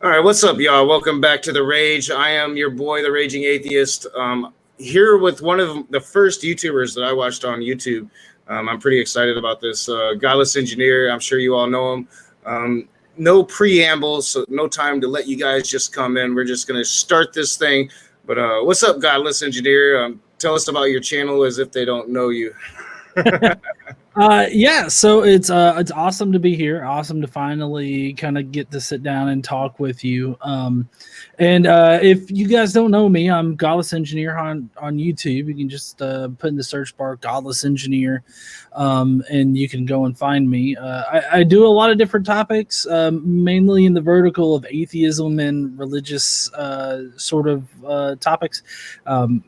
All right, what's up, y'all? Welcome back to The Rage. I am your boy, The Raging Atheist, here with one of the first YouTubers that I watched on YouTube. I'm pretty excited about this. Godless Engineer, I'm sure you all know him. No preamble, so no time to let you guys just come in. We're just going to start this thing. But what's up, Godless Engineer? Tell us about your channel as if they don't know you. Yeah, so it's awesome to be here. Awesome to finally kind of get to sit down and talk with you. If you guys don't know me, I'm Godless Engineer on YouTube. You can just put in the search bar Godless Engineer, and you can go and find me. I do a lot of different topics, mainly in the vertical of atheism and religious sort of topics.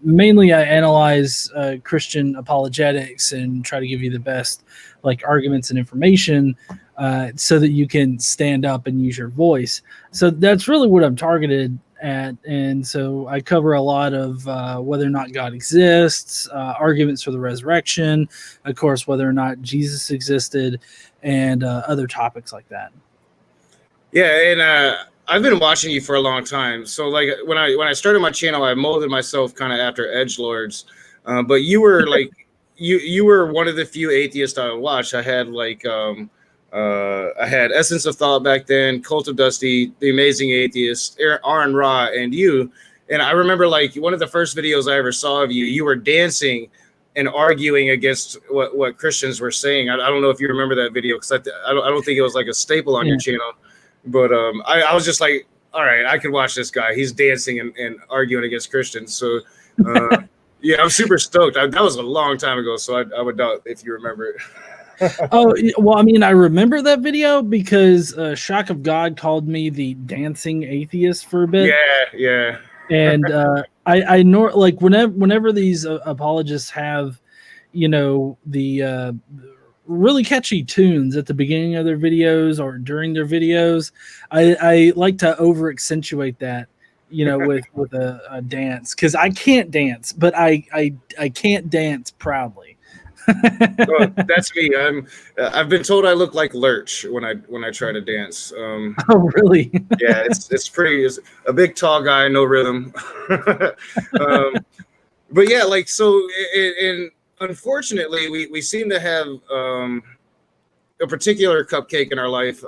Mainly, I analyze Christian apologetics and try to give you the best arguments and information so that you can stand up and use your voice. So that's really what I'm targeted at. And so I cover a lot of whether or not God exists, arguments for the resurrection, of course, whether or not Jesus existed, and other topics like that. Yeah, and I've been watching you for a long time. So when I started my channel, I molded myself kind of after edgelords. But you were you were one of the few atheists I watched. I had I had Essence of Thought back then, Cult of Dusty, The Amazing Atheist, Aaron Ra, and you. And I remember one of the first videos I ever saw of you, you were dancing and arguing against what Christians were saying. I don't know if you remember that video, because I don't think it was a staple on your channel. But I was just like, all right, I could watch this guy. He's dancing and arguing against Christians. So yeah, I'm super stoked. That was a long time ago, so I would doubt if you remember it. Oh, well, I mean, I remember that video because Shock of God called me the dancing atheist for a bit. Yeah. And I know, whenever these apologists have, the really catchy tunes at the beginning of their videos or during their videos, I like to over accentuate that. With a dance, because I can't dance, but I can't dance proudly. Well, that's me. I've been told I look like Lurch when I try to dance. Oh, really? Yeah, it's a big tall guy, no rhythm. But yeah, and unfortunately, we seem to have a particular cupcake in our life.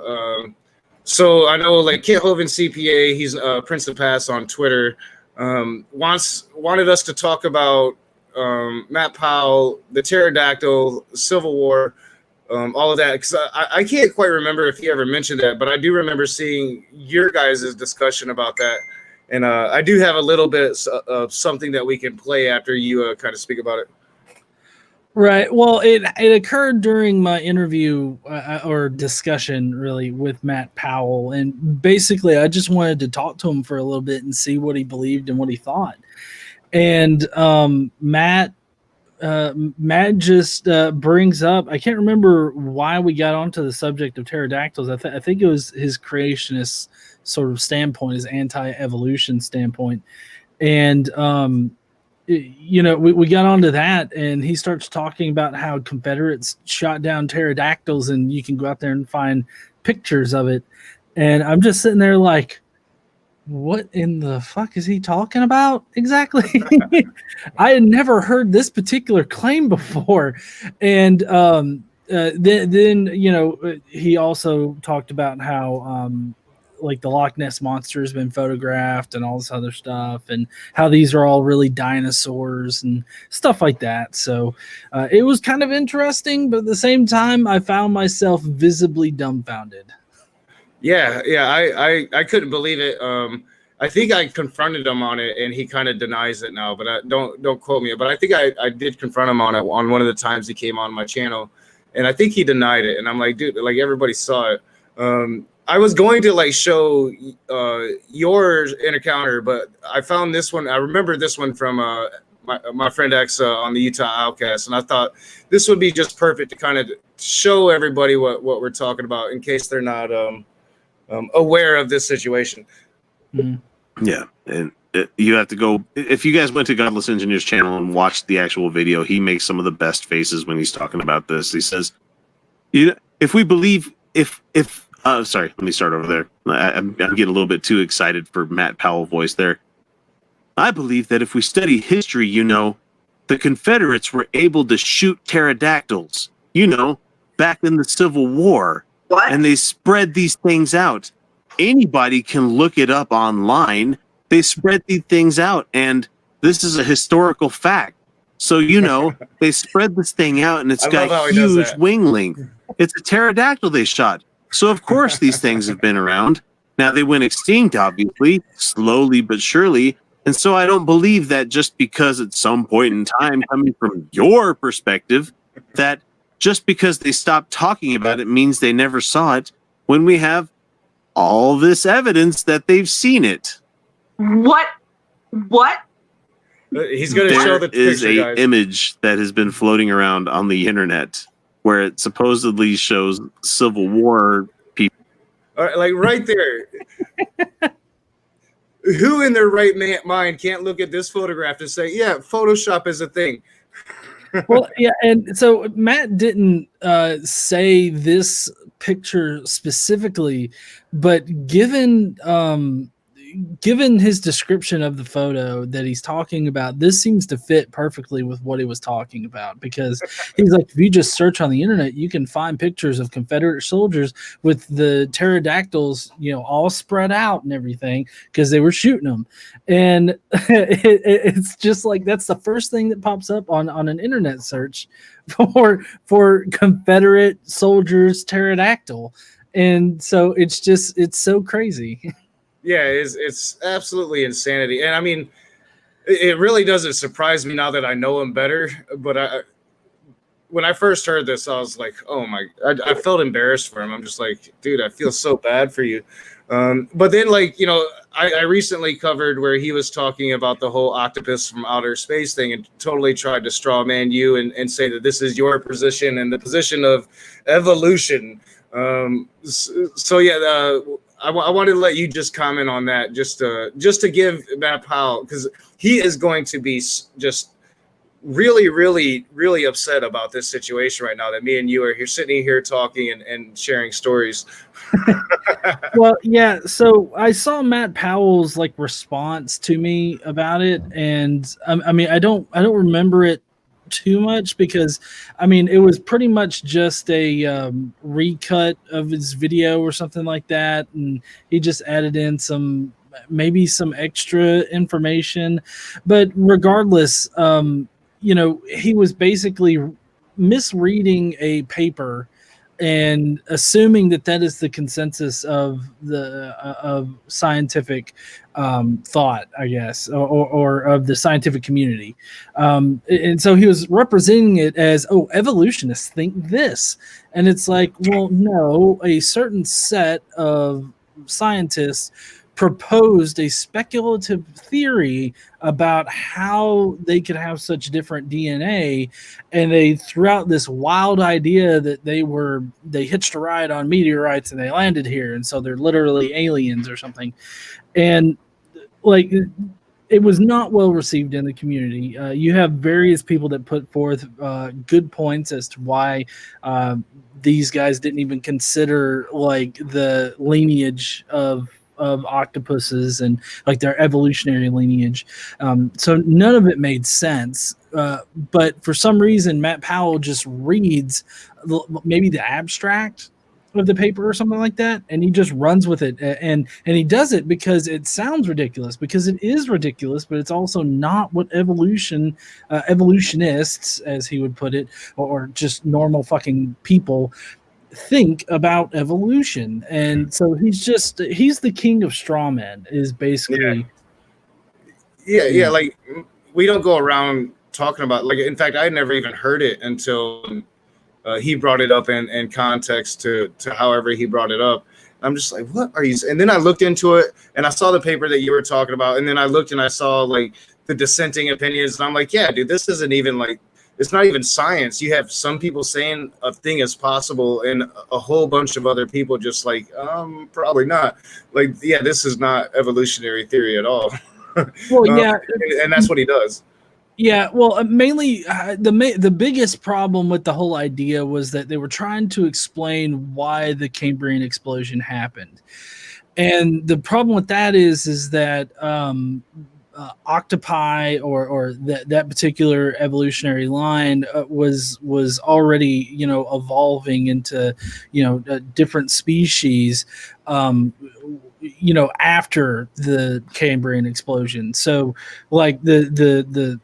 So I know Kit Hovind CPA, he's Prince of Pass on Twitter, wanted us to talk about Matt Powell, the pterodactyl, Civil War, all of that. Because I can't quite remember if he ever mentioned that, but I do remember seeing your guys' discussion about that. And I do have a little bit of something that we can play after you kind of speak about it. Right. Well, it occurred during my interview or discussion, really, with Matt Powell. And basically, I just wanted to talk to him for a little bit and see what he believed and what he thought. And Matt just brings up, I can't remember why we got onto the subject of pterodactyls. I think it was his creationist sort of standpoint, his anti-evolution standpoint. And we got onto that, and he starts talking about how Confederates shot down pterodactyls, and you can go out there and find pictures of it. And I'm just sitting there like, what in the fuck is he talking about exactly? I had never heard this particular claim before. And then he also talked about how the Loch Ness Monster has been photographed and all this other stuff, and how these are all really dinosaurs and stuff like that. So it was kind of interesting, but at the same time, I found myself visibly dumbfounded. Yeah, I couldn't believe it. I think I confronted him on it, and he kind of denies it now. But don't quote me. But I think I did confront him on it on one of the times he came on my channel, and I think he denied it. And I'm like, dude, everybody saw it. I was going to show your encounter, but I found this one. I remember this one from my friend X on the Utah Outcast, and I thought this would be just perfect to kind of show everybody what we're talking about in case they're not aware of this situation. Mm-hmm. Yeah, and you have to go. If you guys went to Godless Engineer's channel and watched the actual video, he makes some of the best faces when he's talking about this. He says, if we believe, if Sorry, let me start over there. I'm getting a little bit too excited for Matt Powell voice there. I believe that if we study history, the Confederates were able to shoot pterodactyls, back in the Civil War. What? And they spread these things out. Anybody can look it up online. They spread these things out, and this is a historical fact. So, they spread this thing out, and it's got huge wing length. It's a pterodactyl they shot. So, of course, these things have been around. Now, they went extinct, obviously, slowly but surely. And so I don't believe that just because at some point in time, coming from your perspective, that just because they stopped talking about it means they never saw it, when we have all this evidence that they've seen it. What? He's going to show the picture, There is an image that has been floating around on the internet where it supposedly shows Civil War people. All right, like right there. Who in their right mind can't look at this photograph and say, yeah, Photoshop is a thing? Well, yeah, and so Matt didn't say this picture specifically, but given his description of the photo that he's talking about, this seems to fit perfectly with what he was talking about, because he's like, if you just search on the internet, you can find pictures of Confederate soldiers with the pterodactyls, all spread out and everything, because they were shooting them. And it's just like, that's the first thing that pops up on an internet search for Confederate soldiers pterodactyl. And so it's so crazy. Yeah, it's absolutely insanity. And I mean, it really doesn't surprise me now that I know him better. But when I first heard this, I was like, oh my, I felt embarrassed for him. I'm just like, dude, I feel so bad for you. But then, I recently covered where he was talking about the whole octopus from outer space thing and totally tried to straw man you and say that this is your position and the position of evolution. I wanted to let you just comment on that, just to give Matt Powell, because he is going to be just really, really, really upset about this situation right now that me and you are here sitting here talking and sharing stories. Well, yeah. So I saw Matt Powell's response to me about it, and I don't remember it too much, because it was pretty much just a recut of his video or something like that, and he just added in maybe some extra information. But regardless, he was basically misreading a paper and assuming that is the consensus of scientific thought, I guess, or of the scientific community. And so he was representing it as, oh, evolutionists think this. And it's like, well, no, a certain set of scientists proposed a speculative theory about how they could have such different DNA, and they threw out this wild idea that they hitched a ride on meteorites and they landed here, and so they're literally aliens or something. And it was not well received in the community. You have various people that put forth good points as to why these guys didn't even consider the lineage of octopuses and their evolutionary lineage. So none of it made sense. But for some reason, Matt Powell just reads maybe the abstract of the paper or something like that, and he just runs with it. And he does it because it sounds ridiculous, because it is ridiculous, but it's also not what evolutionists, as he would put it, or just normal fucking people think about evolution. And so he's the king of straw men, is basically. Yeah. We don't go around talking about, in fact, I never even heard it until he brought it up in context to however he brought it up. I'm just like, what are you? And then I looked into it and I saw the paper that you were talking about, and then I looked and I saw the dissenting opinions, and I'm like, yeah, dude, this isn't even it's not even science. You have some people saying a thing is possible and a whole bunch of other people just probably not. This is not evolutionary theory at all. Well, yeah. And that's what he does. Yeah, well, mainly the biggest problem with the whole idea was that they were trying to explain why the Cambrian explosion happened, and the problem with that is that octopi or that particular evolutionary line was already evolving into different species. After the Cambrian explosion, so like the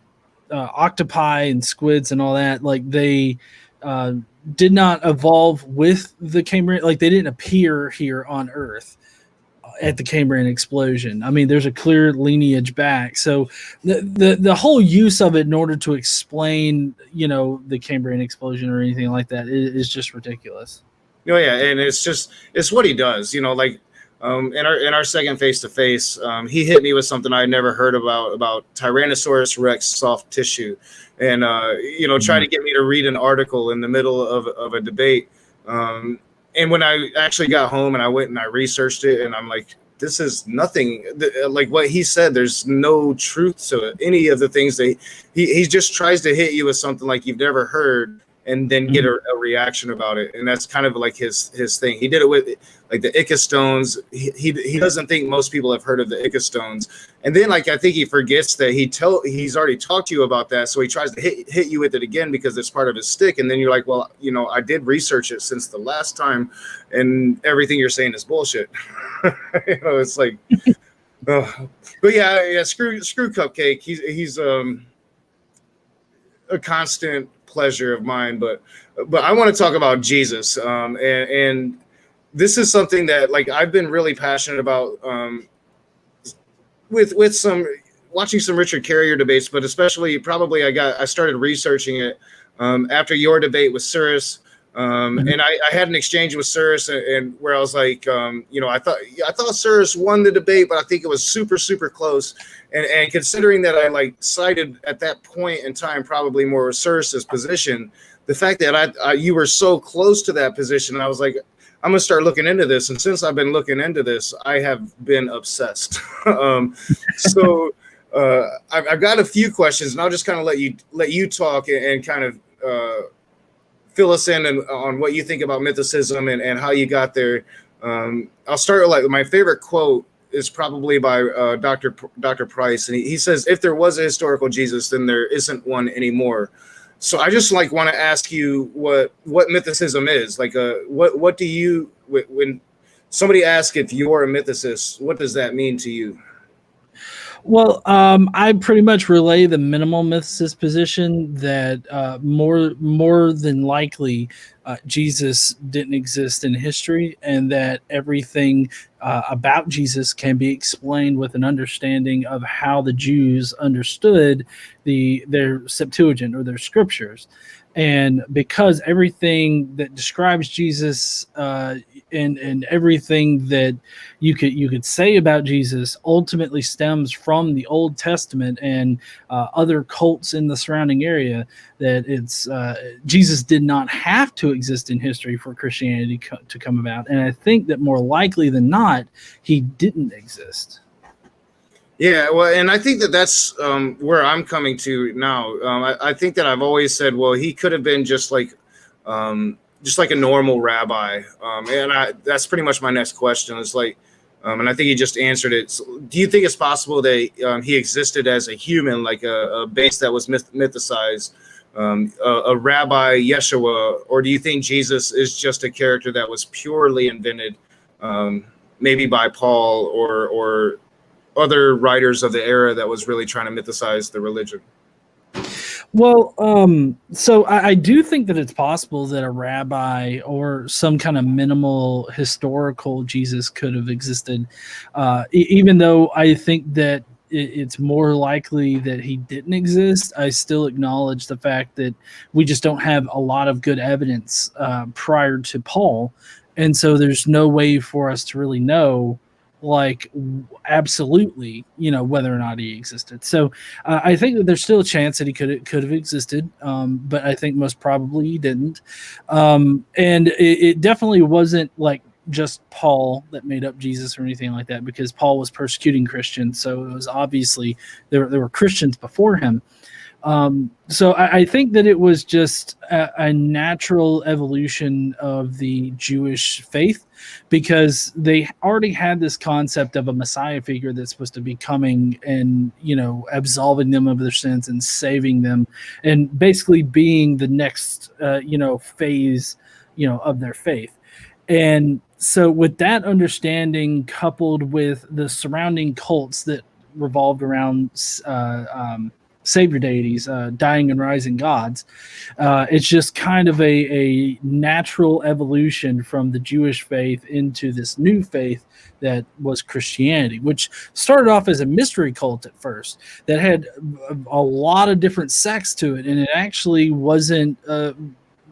octopi and squids and all that, like they uh, did not evolve with the Cambrian, like they didn't appear here on Earth at the Cambrian explosion. I mean, there's a clear lineage back. So the whole use of it in order to explain, the Cambrian explosion or anything like that is just ridiculous. Oh yeah, and it's what he does. Like in our second face to face, he hit me with something I never heard about Tyrannosaurus Rex soft tissue, and try to get me to read an article in the middle of a debate. And when I actually got home and I went and I researched it, and I'm like, this is nothing like what he said. There's no truth to any of the things that he just tries to hit you with something like you've never heard, and then get a reaction about it. And that's kind of like his thing. He did it with like the Ica stones. He doesn't think most people have heard of the Ica stones. And then like I think he forgets that he's already talked to you about that. So he tries to hit you with it again because it's part of his stick. And then you're like, well, I did research it since the last time, and everything you're saying is bullshit. It's like but yeah, screw Cupcake. He's a constant pleasure of mine, but I want to talk about Jesus, and this is something that like I've been really passionate about with some watching some Richard Carrier debates, but especially probably I started researching it after your debate with Cyrus. And I had an exchange with Cyrus, and where I was like, I thought Cyrus won the debate, but I think it was super, super close. And considering that I like sided at that point in time, probably more with Cyrus's position, the fact that you were so close to that position, I was like, I'm gonna start looking into this. And since I've been looking into this, I have been obsessed. So I've got a few questions, and I'll just kind of let you talk and kind of fill us in on what you think about mythicism and how you got there. I'll start with like my favorite quote is probably by Dr. Price, and he says, "If there was a historical Jesus, then there isn't one anymore." So I just like want to ask you what mythicism is. Like, what do you when somebody asks if you're a mythicist, what does that mean to you? Well, I pretty much relay the minimal mythicist position that more than likely Jesus didn't exist in history, and that everything about Jesus can be explained with an understanding of how the Jews understood their Septuagint or their scriptures. And because everything that describes Jesus and everything that you could say about Jesus ultimately stems from the Old Testament and other cults in the surrounding area, that it's Jesus did not have to exist in history for Christianity to come about. And I think that more likely than not, he didn't exist. Yeah, well, and I think that's where I'm coming to now. I think that I've always said, well, he could have been just like a normal rabbi, and that's pretty much my next question. Is like, and I think he just answered it. So, do you think it's possible that he existed as a human, like a base that was mythicized, a rabbi Yeshua, or do you think Jesus is just a character that was purely invented, maybe by Paul or other writers of the era that was really trying to mythicize the religion? Well, so I do think that it's possible that a rabbi or some kind of minimal historical Jesus could have existed, even though I think that it's more likely that he didn't exist. I still acknowledge the fact that we just don't have a lot of good evidence prior to Paul, and so there's no way for us to really know like absolutely whether or not he existed. So I think that there's still a chance that he could have existed, but I think most probably he didn't. And it definitely wasn't like just Paul that made up Jesus or anything like that, because Paul was persecuting Christians, so it was obviously there were Christians before him. So I think that it was just a natural evolution of the Jewish faith, because they already had this concept of a Messiah figure that's supposed to be coming and, absolving them of their sins and saving them, and basically being the next, phase, of their faith. And so with that understanding, coupled with the surrounding cults that revolved around savior deities, dying and rising gods, it's just kind of a natural evolution from the Jewish faith into this new faith that was Christianity, which started off as a mystery cult at first that had a lot of different sects to it, and it actually wasn't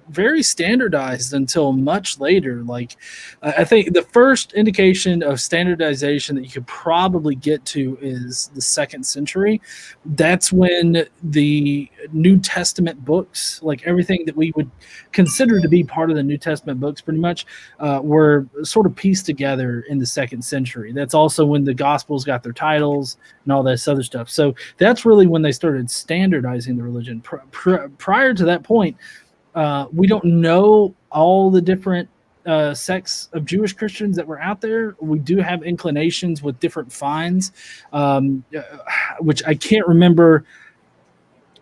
very standardized until much later. Like, I think the first indication of standardization that you could probably get to is the 2nd century. That's when the New Testament books, like everything that we would consider to be part of the New Testament books, pretty much were sort of pieced together in the 2nd century. That's also when the Gospels got their titles and all this other stuff. So that's really when they started standardizing the religion. Prior to that point, we don't know all the different sects of Jewish Christians that were out there. We do have inclinations with different finds, which I can't remember.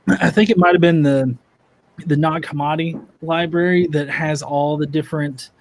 I think it might have been the Nag Hammadi library that has all the different,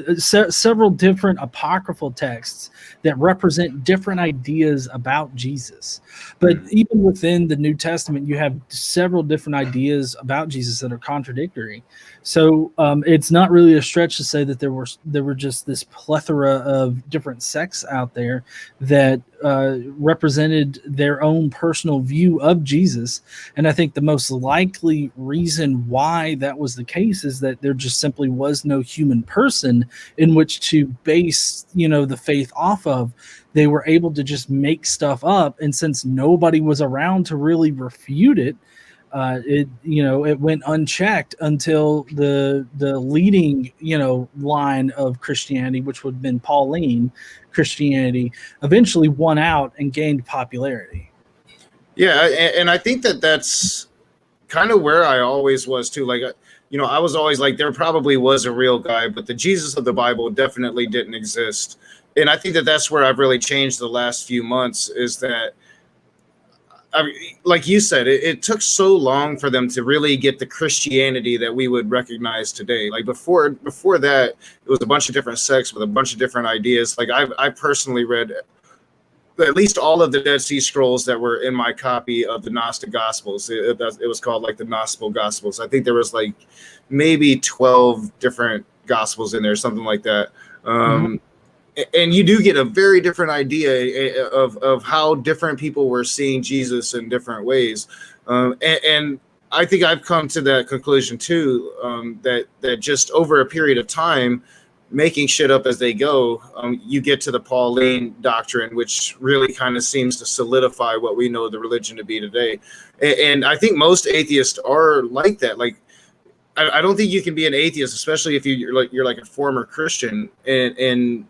several different apocryphal texts that represent different ideas about Jesus. But even within the New Testament, you have several different ideas about Jesus that are contradictory. So it's not really a stretch to say that there were just this plethora of different sects out there that represented their own personal view of Jesus. And I think the most likely reason why that was the case is that there just simply was no human person in which to base, the faith off of. They were able to just make stuff up, and since nobody was around to really refute it, it went unchecked until the leading line of Christianity, which would have been Pauline Christianity, eventually won out and gained popularity. Yeah, and I think that's kind of where I always was too. Like, I was always like, there probably was a real guy, but the Jesus of the Bible definitely didn't exist. And I think that's where I've really changed the last few months, is that, like you said, it took so long for them to really get the Christianity that we would recognize today. Like before that, it was a bunch of different sects with a bunch of different ideas. Like I personally read at least all of the Dead Sea Scrolls that were in my copy of the Gnostic Gospels. It was called like the Gnostic Gospels. I think there was like maybe 12 different Gospels in there, something like that. And you do get a very different idea of how different people were seeing Jesus in different ways. And I think I've come to that conclusion too, that just over a period of time, making shit up as they go, you get to the Pauline doctrine, which really kind of seems to solidify what we know the religion to be today. And I think most atheists are like that. Like, I don't think you can be an atheist, especially if you're like a former Christian, and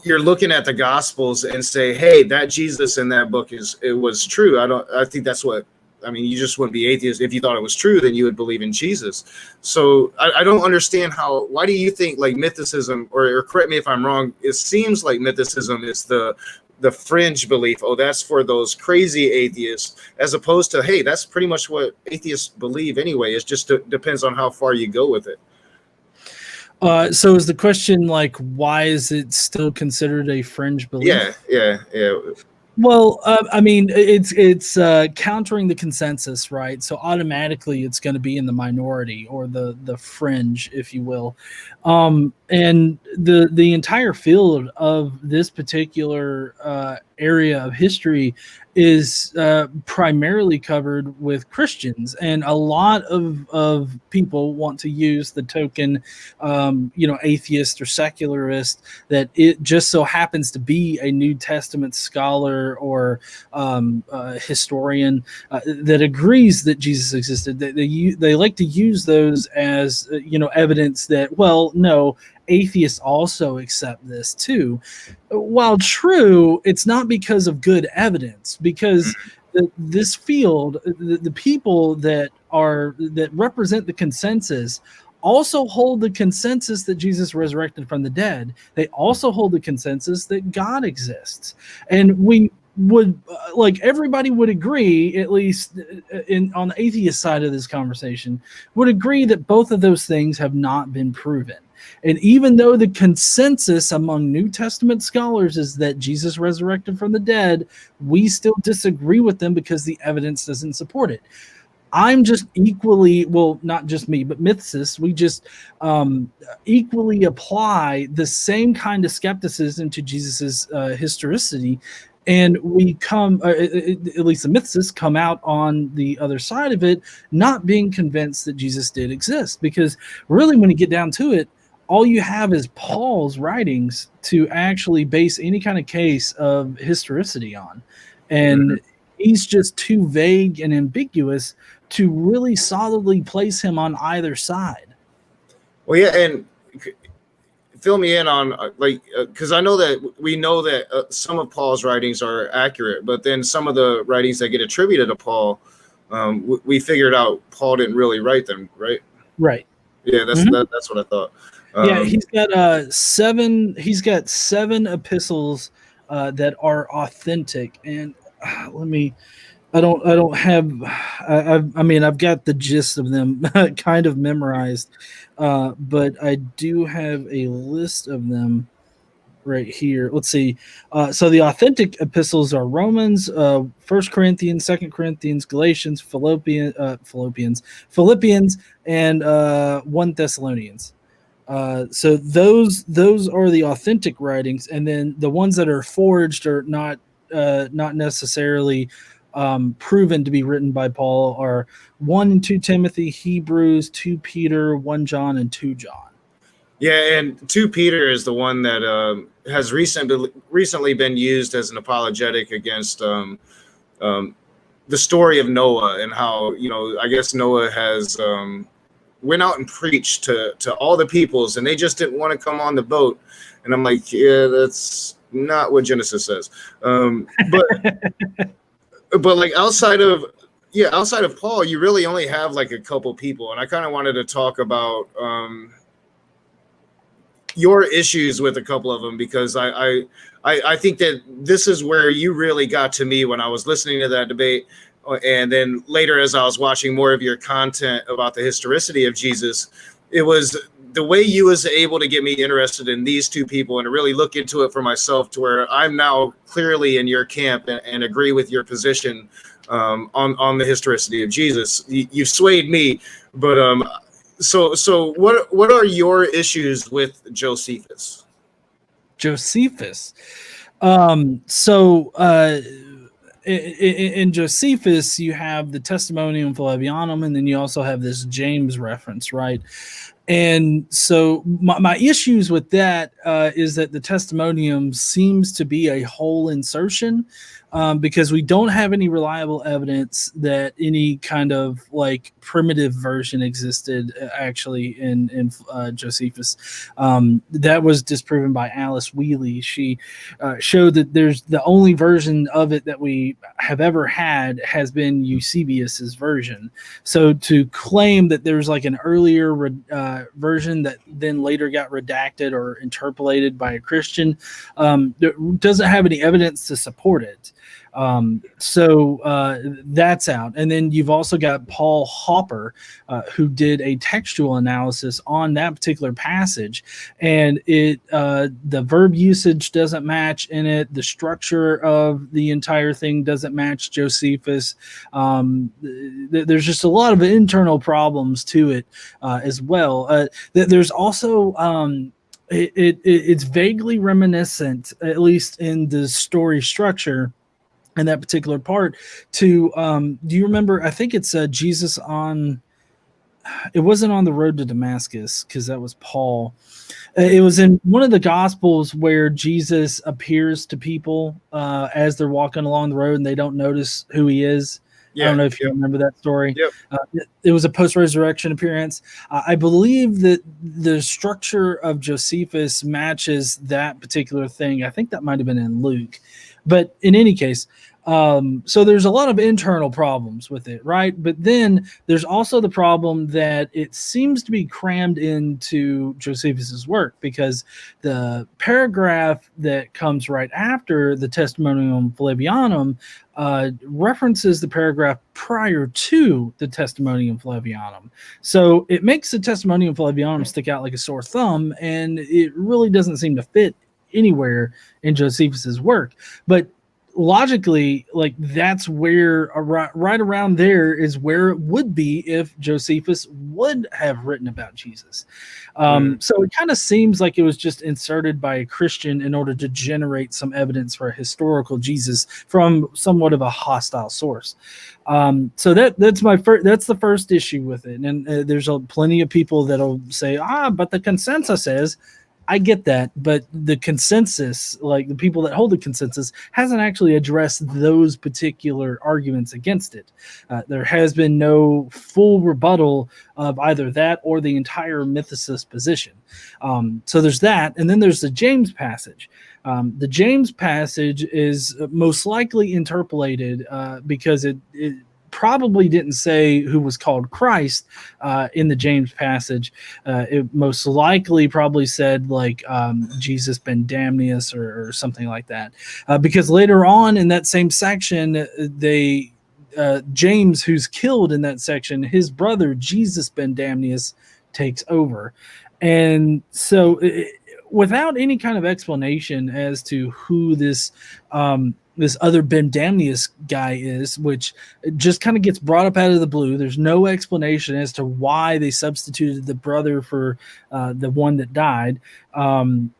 you're looking at the Gospels and say, hey, that Jesus in that book was true. I think that's what, you just wouldn't be atheist. If you thought it was true, then you would believe in Jesus. So I don't understand why do you think like mythicism, or correct me if I'm wrong, it seems like mythicism is the fringe belief. Oh, that's for those crazy atheists, as opposed to, hey, that's pretty much what atheists believe anyway. It just depends on how far you go with it. So is the question like, why is it still considered a fringe belief? Yeah. Well, it's countering the consensus, right? So automatically it's going to be in the minority, or the fringe, if you will. And the entire field of this particular area of history is primarily covered with Christians, and a lot of people want to use the token, atheist or secularist that it just so happens to be a New Testament scholar or historian that agrees that Jesus existed. They like to use those as evidence that, well, no, atheists also accept this too. While true, it's not because of good evidence, because this field, the people that represent the consensus also hold the consensus that Jesus resurrected from the dead. They also hold the consensus that God exists. And we would like everybody would agree, at least on the atheist side of this conversation, would agree that both of those things have not been proven. And even though the consensus among New Testament scholars is that Jesus resurrected from the dead, we still disagree with them because the evidence doesn't support it. I'm just equally, well, not just me, but mythicists, we just equally apply the same kind of skepticism to Jesus's historicity. And we come, at least the mythicists come out on the other side of it, not being convinced that Jesus did exist. Because really, when you get down to it, all you have is Paul's writings to actually base any kind of case of historicity on. And he's just too vague and ambiguous to really solidly place him on either side. Well, yeah, and fill me in on because I know that we know that some of Paul's writings are accurate, but then some of the writings that get attributed to Paul, we figured out Paul didn't really write them, right? Right. Yeah, that's what I thought. Yeah, he's got seven. He's got 7 epistles that are authentic, and let me. I don't have. I mean, I've got the gist of them kind of memorized, but I do have a list of them right here. Let's see. So the authentic epistles are Romans, 1 Corinthians, 2 Corinthians, Galatians, Philippians, and 1 Thessalonians. So those are the authentic writings, and then the ones that are forged are not necessarily proven to be written by Paul are 1 and 2 Timothy, Hebrews, 2 Peter, 1 John, and 2 John. Yeah, and 2 Peter is the one that has recently been used as an apologetic against the story of Noah and how, I guess Noah has went out and preached to all the peoples, and they just didn't want to come on the boat. And I'm like, yeah, that's not what Genesis says. But like outside of Paul, you really only have like a couple people, and I kind of wanted to talk about your issues with a couple of them, because I think that this is where you really got to me when I was listening to that debate, and then later as I was watching more of your content about the historicity of Jesus. It was the way you was able to get me interested in these 2 people and to really look into it for myself, to where I'm now clearly in your camp and agree with your position on the historicity of Jesus. You swayed me, but so what are your issues with Josephus? Josephus. In Josephus, you have the Testimonium Flavianum, and then you also have this James reference, right? And so my issues with that is that the Testimonium seems to be a whole insertion, because we don't have any reliable evidence that any kind of like primitive version existed actually in Josephus. That was disproven by Alice Wheely. She showed that there's the only version of it that we have ever had has been Eusebius's version. So to claim that there's like an earlier version that then later got redacted or interpolated by a Christian doesn't have any evidence to support it. So that's out. And then you've also got Paul Hopper, who did a textual analysis on that particular passage, and the verb usage doesn't match in it. The structure of the entire thing doesn't match Josephus. There's just a lot of internal problems to it as well. There's also it's vaguely reminiscent, at least in the story structure, in that particular part, to do you remember, I think it's Jesus on, it wasn't on the road to Damascus because that was Paul. It was in one of the Gospels where Jesus appears to people as they're walking along the road and they don't notice who he is. I don't know if you remember that story. It was a post-resurrection appearance. I believe that the structure of Josephus matches that particular thing. I think that might have been in Luke. But in any case, So there's a lot of internal problems with it, right? But then there's also the problem that it seems to be crammed into Josephus's work, because the paragraph that comes right after the Testimonium Flavianum references the paragraph prior to the Testimonium Flavianum. So it makes the Testimonium Flavianum stick out like a sore thumb, and it really doesn't seem to fit anywhere in Josephus's work. But logically, like, that's where right around there is where it would be if Josephus would have written about Jesus. So it kind of seems like it was just inserted by a Christian in order to generate some evidence for a historical Jesus from somewhat of a hostile source. So that's the first issue with it. And there's plenty of people that'll say, but the consensus says. I get that, but the consensus, like the people that hold the consensus, hasn't actually addressed those particular arguments against it. There has been no full rebuttal of either that or the entire mythicist position. So there's that, and then there's the James passage. The James passage is most likely interpolated because it probably didn't say who was called Christ in the James passage. It most likely probably said like Jesus ben Damnius or something like that. Because later on in that same section, James, who's killed in that section, his brother Jesus ben Damnius takes over. And so without any kind of explanation as to who this other Ben Damnius guy is, which just kind of gets brought up out of the blue. There's no explanation as to why they substituted the brother for the one that died. And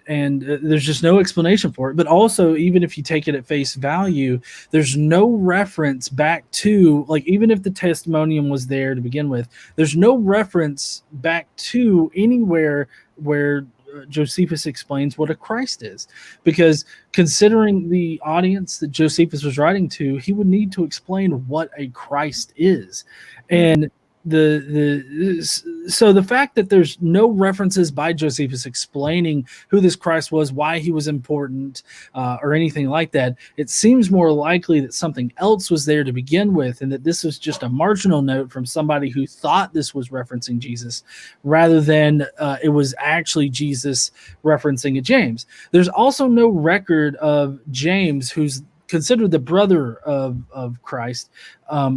there's just no explanation for it. But also, even if you take it at face value, there's no reference back to, like, even if the testimonium was there to begin with, there's no reference back to anywhere where Josephus explains what a Christ is, because considering the audience that Josephus was writing to, he would need to explain what a Christ is. And so the fact that there's no references by Josephus explaining who this Christ was, why he was important, or anything like that, it seems more likely that something else was there to begin with, and that this was just a marginal note from somebody who thought this was referencing Jesus, rather than it was actually Jesus referencing a James. There's also no record of James, who's considered the brother of Christ,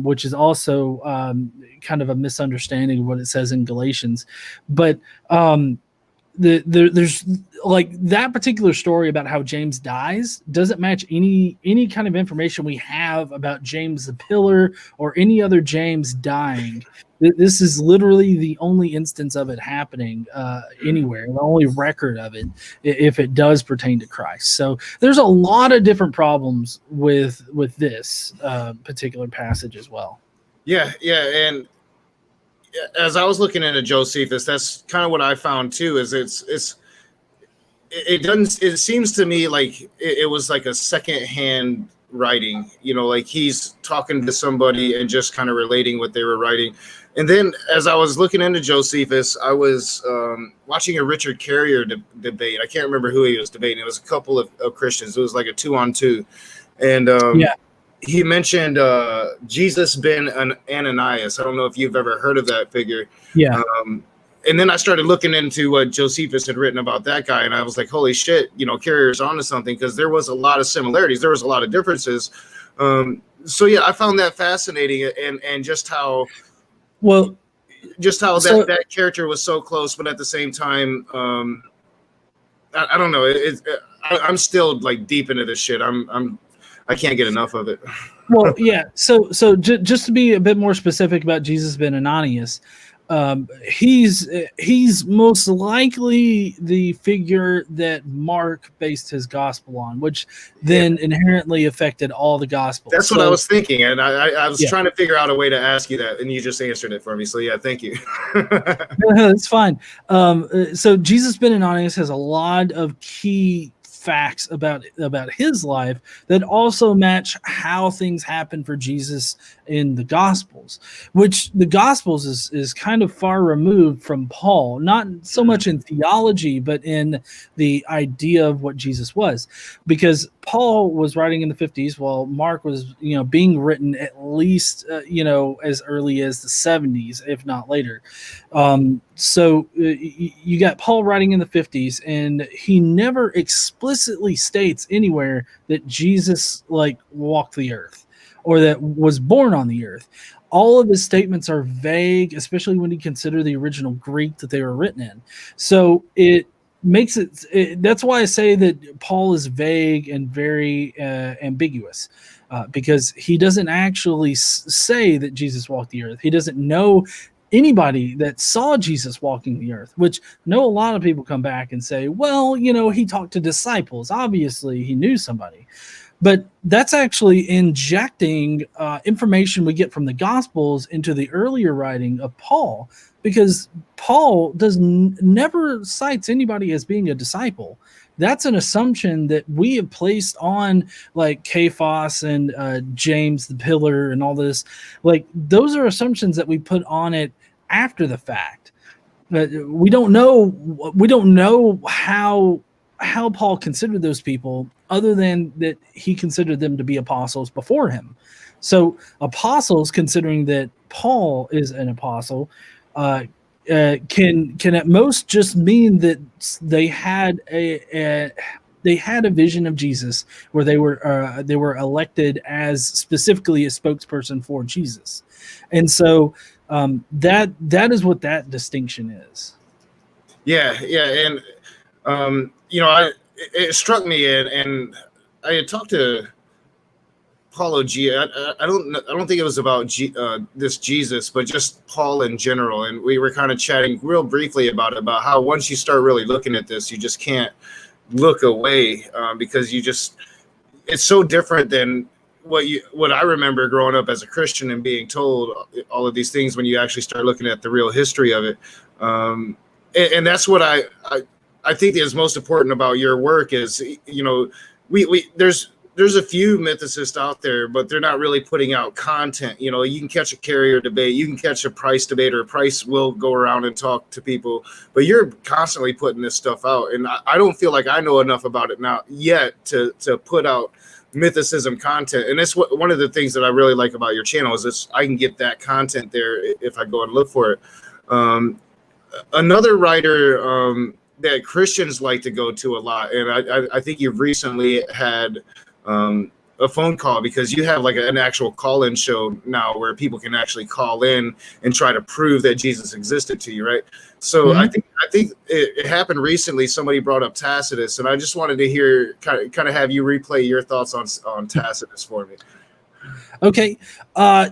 which is also kind of a misunderstanding of what it says in Galatians. But there's like that particular story about how James dies doesn't match any kind of information we have about James the Pillar or any other James dying. This is literally the only instance of it happening anywhere, the only record of it, if it does pertain to Christ. So there's a lot of different problems with this particular passage as well. Yeah, and as I was looking into Josephus, that's kind of what I found too. Is it seems to me like it was like a secondhand writing, like he's talking to somebody and just kind of relating what they were writing. And then as I was looking into Josephus, I was watching a Richard Carrier debate. I can't remember who he was debating. It was a couple of Christians. It was like a 2-on-2. And he mentioned Jesus ben Ananias. I don't know if you've ever heard of that figure. Yeah. And then I started looking into what Josephus had written about that guy, and I was like, holy shit, Carrier's onto something, because there was a lot of similarities. There was a lot of differences. So yeah, I found that fascinating, and just how that character was so close, but at the same time, I don't know. I'm still like deep into this shit. I can't get enough of it. Well, yeah. So just to be a bit more specific about Jesus ben Ananias, he's most likely the figure that Mark based his gospel on, which then inherently affected all the gospels. That's what I was thinking, and I was trying to figure out a way to ask you that, and you just answered it for me. So yeah, thank you. It's fine. So Jesus ben Ananias has a lot of key facts about his life that also match how things happen for Jesus in the Gospels, which the Gospels is kind of far removed from Paul, not so much in theology, but in the idea of what Jesus was, because Paul was writing in the 50s, while Mark was, being written at least, as early as the 70s, if not later. So you got Paul writing in the 50s, and he never explicitly states anywhere that Jesus walked the earth or that was born on the earth. All of his statements are vague, especially when you consider the original Greek that they were written in. So it makes it that's why I say that Paul is vague and very ambiguous, because he doesn't actually say that Jesus walked the earth. He doesn't know anybody that saw Jesus walking the earth, which a lot of people come back and say, well, he talked to disciples. Obviously, he knew somebody. But that's actually injecting information we get from the Gospels into the earlier writing of Paul, because Paul never cites anybody as being a disciple. That's an assumption that we have placed on Cephas and James the Pillar and all this. Those are assumptions that we put on it after the fact. We don't know how Paul considered those people, other than that he considered them to be apostles before him. So apostles, considering that Paul is an apostle, can at most just mean that they had a vision of Jesus where they were elected as specifically a spokesperson for Jesus. And so that is what that distinction is. Yeah, and it struck me, and I had talked to Paulo G. I don't think it was about this Jesus, but just Paul in general, and we were kind of chatting real briefly about how once you start really looking at this, you just can't look away, because it's so different than what I remember growing up as a Christian and being told all of these things when you actually start looking at the real history of it. And that's what I think is most important about your work is, there's a few mythicists out there, but they're not really putting out content. You can catch a carrier debate, you can catch a price debate, or a price will go around and talk to people, but you're constantly putting this stuff out. And I don't feel like I know enough about it now yet to put out mythicism content. And that's one of the things that I really like about your channel is this, I can get that content there if I go and look for it. Another writer that Christians like to go to a lot, and I think you've recently had a phone call, because you have an actual call-in show now where people can actually call in and try to prove that Jesus existed to you, right? So I think it happened recently. Somebody brought up Tacitus, and I just wanted to hear kind of have you replay your thoughts on Tacitus for me. Okay,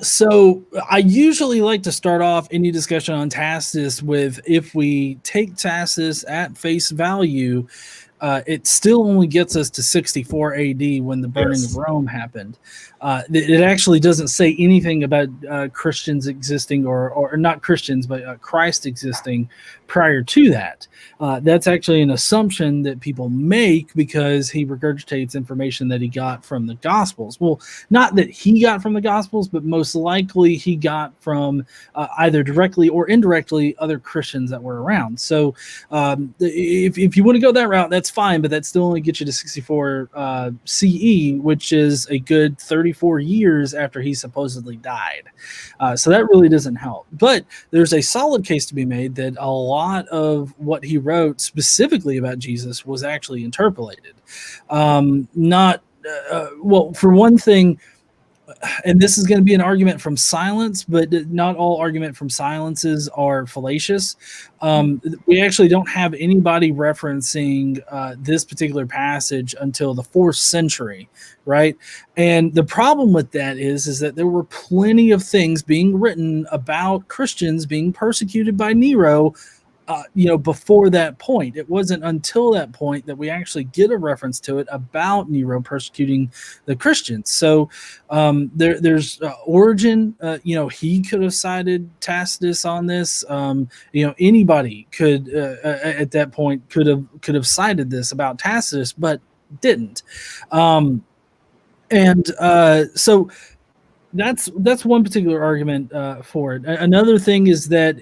so I usually like to start off any discussion on Tacitus with, if we take Tacitus at face value, it still only gets us to 64 AD when the burning of Rome happened. It actually doesn't say anything about Christians existing, or not Christians, but Christ existing prior to that. That's actually an assumption that people make because he regurgitates information that he got from the Gospels. Well, not that he got from the Gospels, but most likely he got from either directly or indirectly other Christians that were around. So if you want to go that route, that's fine, but that still only gets you to 64 CE, which is a good 34 years after he supposedly died. So that really doesn't help. But there's a solid case to be made that a lot of what he wrote specifically about Jesus was actually interpolated. Well, for one thing, and this is going to be an argument from silence, but not all argument from silences are fallacious. We actually don't have anybody referencing this particular passage until the 4th century, right? And the problem with that is that there were plenty of things being written about Christians being persecuted by Nero before that point. It wasn't until that point that we actually get a reference to it about Nero persecuting the Christians. So there's Origen. He could have cited Tacitus on this. Anybody could at that point could have cited this about Tacitus, but didn't. So That's one particular argument for it. Another thing is that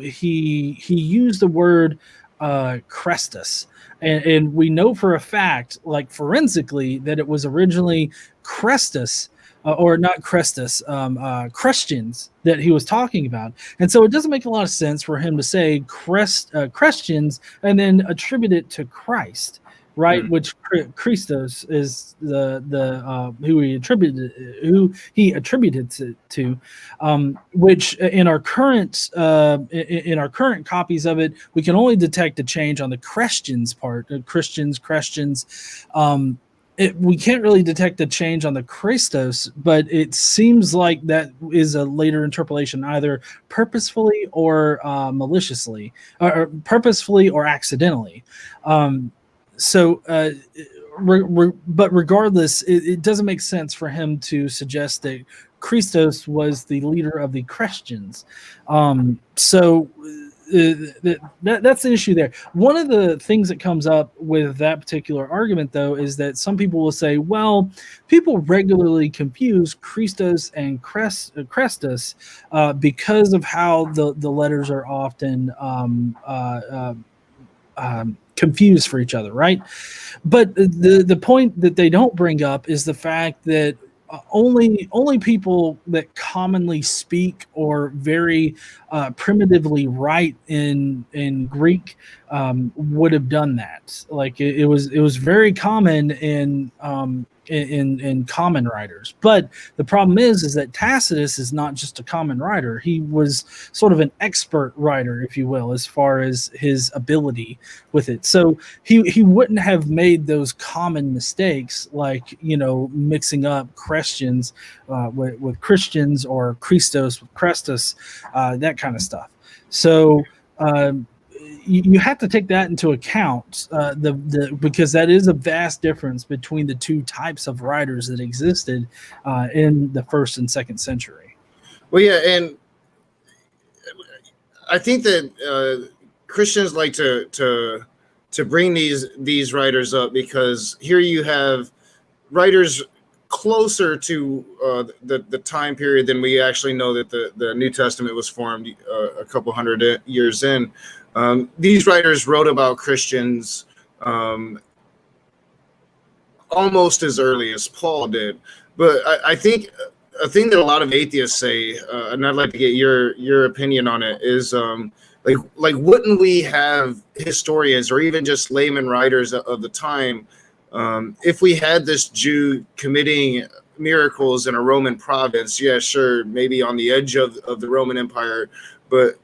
he used the word Crestus, and we know for a fact, like forensically, that it was originally Crestus. Or not Crestus, Christians that he was talking about. And so it doesn't make a lot of sense for him to say Christians and then attribute it to Christ, right? Which Christos is the who he attributed it to, which in our current copies of it, we can only detect a change on the Christians part, Christians. We can't really detect a change on the Christos, but it seems like that is a later interpolation, either purposefully or maliciously, or purposefully or accidentally. But regardless, it doesn't make sense for him to suggest that Christos was the leader of the Christians. That's the issue there. One of the things that comes up with that particular argument, though, is that some people will say, well, people regularly confuse Christos and Crestus because of how the letters are often confused for each other, right? But the point that they don't bring up is the fact that only people that commonly speak or very primitively write in Greek would have done that. Like it was very common in common writers. But the problem is that Tacitus is not just a common writer. He was sort of an expert writer, if you will, as far as his ability with it. So he wouldn't have made those common mistakes, like mixing up Christians with Christians or Christos with Crestus, that kind of stuff. So you have to take that into account, because that is a vast difference between the two types of writers that existed in the 1st and 2nd century. Well, yeah, and I think that Christians like to bring these writers up because here you have writers closer to the time period than we actually know that the New Testament was formed a couple hundred years in. These writers wrote about Christians almost as early as Paul did. But I think a thing that a lot of atheists say, and I'd like to get your opinion on it, is like wouldn't we have historians or even just layman writers of the time if we had this Jew committing miracles in a Roman province? Yeah, sure, maybe on the edge of the Roman Empire, but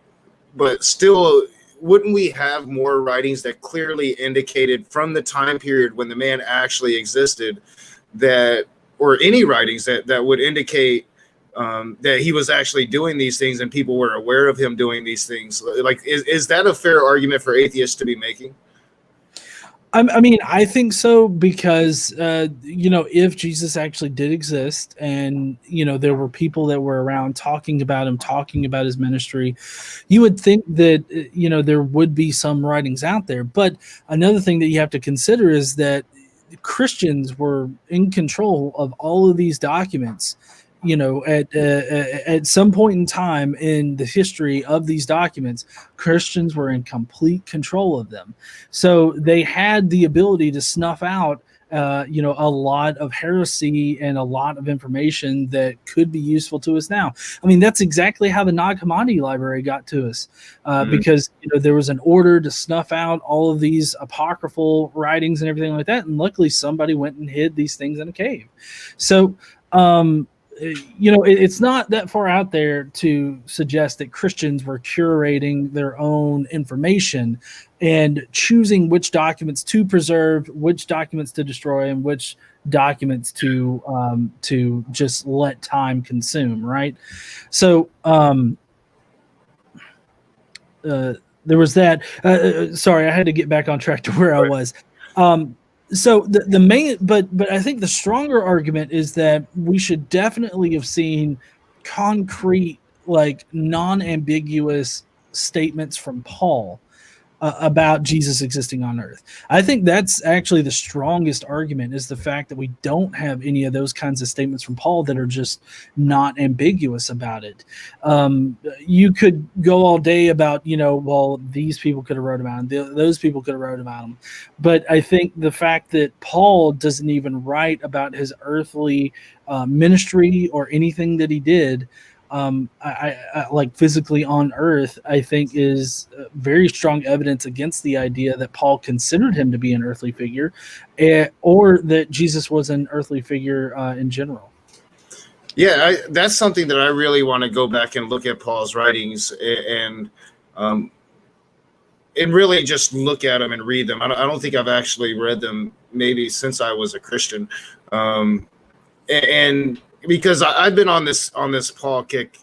still, wouldn't we have more writings that clearly indicated from the time period when the man actually existed, that, or any writings that would indicate that he was actually doing these things and people were aware of him doing these things? Like, is that a fair argument for atheists to be making? I mean, I think so, because, if Jesus actually did exist and, there were people that were around talking about him, talking about his ministry, you would think that, there would be some writings out there. But another thing that you have to consider is that Christians were in control of all of these documents. At some point in time in the history of these documents, Christians were in complete control of them. So they had the ability to snuff out, a lot of heresy and a lot of information that could be useful to us now. I mean, that's exactly how the Nag Hammadi library got to us, because there was an order to snuff out all of these apocryphal writings and everything like that. And luckily, somebody went and hid these things in a cave. So, it's not that far out there to suggest that Christians were curating their own information and choosing which documents to preserve, which documents to destroy, and which documents to just let time consume, right? So there was that. Sorry, I had to get back on track to where I was. So the main, but I think the stronger argument is that we should definitely have seen concrete, like non-ambiguous statements from Paul about Jesus existing on earth. I think that's actually the strongest argument, is the fact that we don't have any of those kinds of statements from Paul that are just not ambiguous about it. You could go all day about, well, these people could have wrote about him, those people could have wrote about him. But I think the fact that Paul doesn't even write about his earthly ministry or anything that he did, I like physically on earth, I think is very strong evidence against the idea that Paul considered him to be an earthly figure, or that Jesus was an earthly figure in general. Yeah, that's something that I really want to go back and look at Paul's writings and really just look at them and read them. I don't think I've actually read them maybe since I was a Christian, and because I've been on this Paul kick,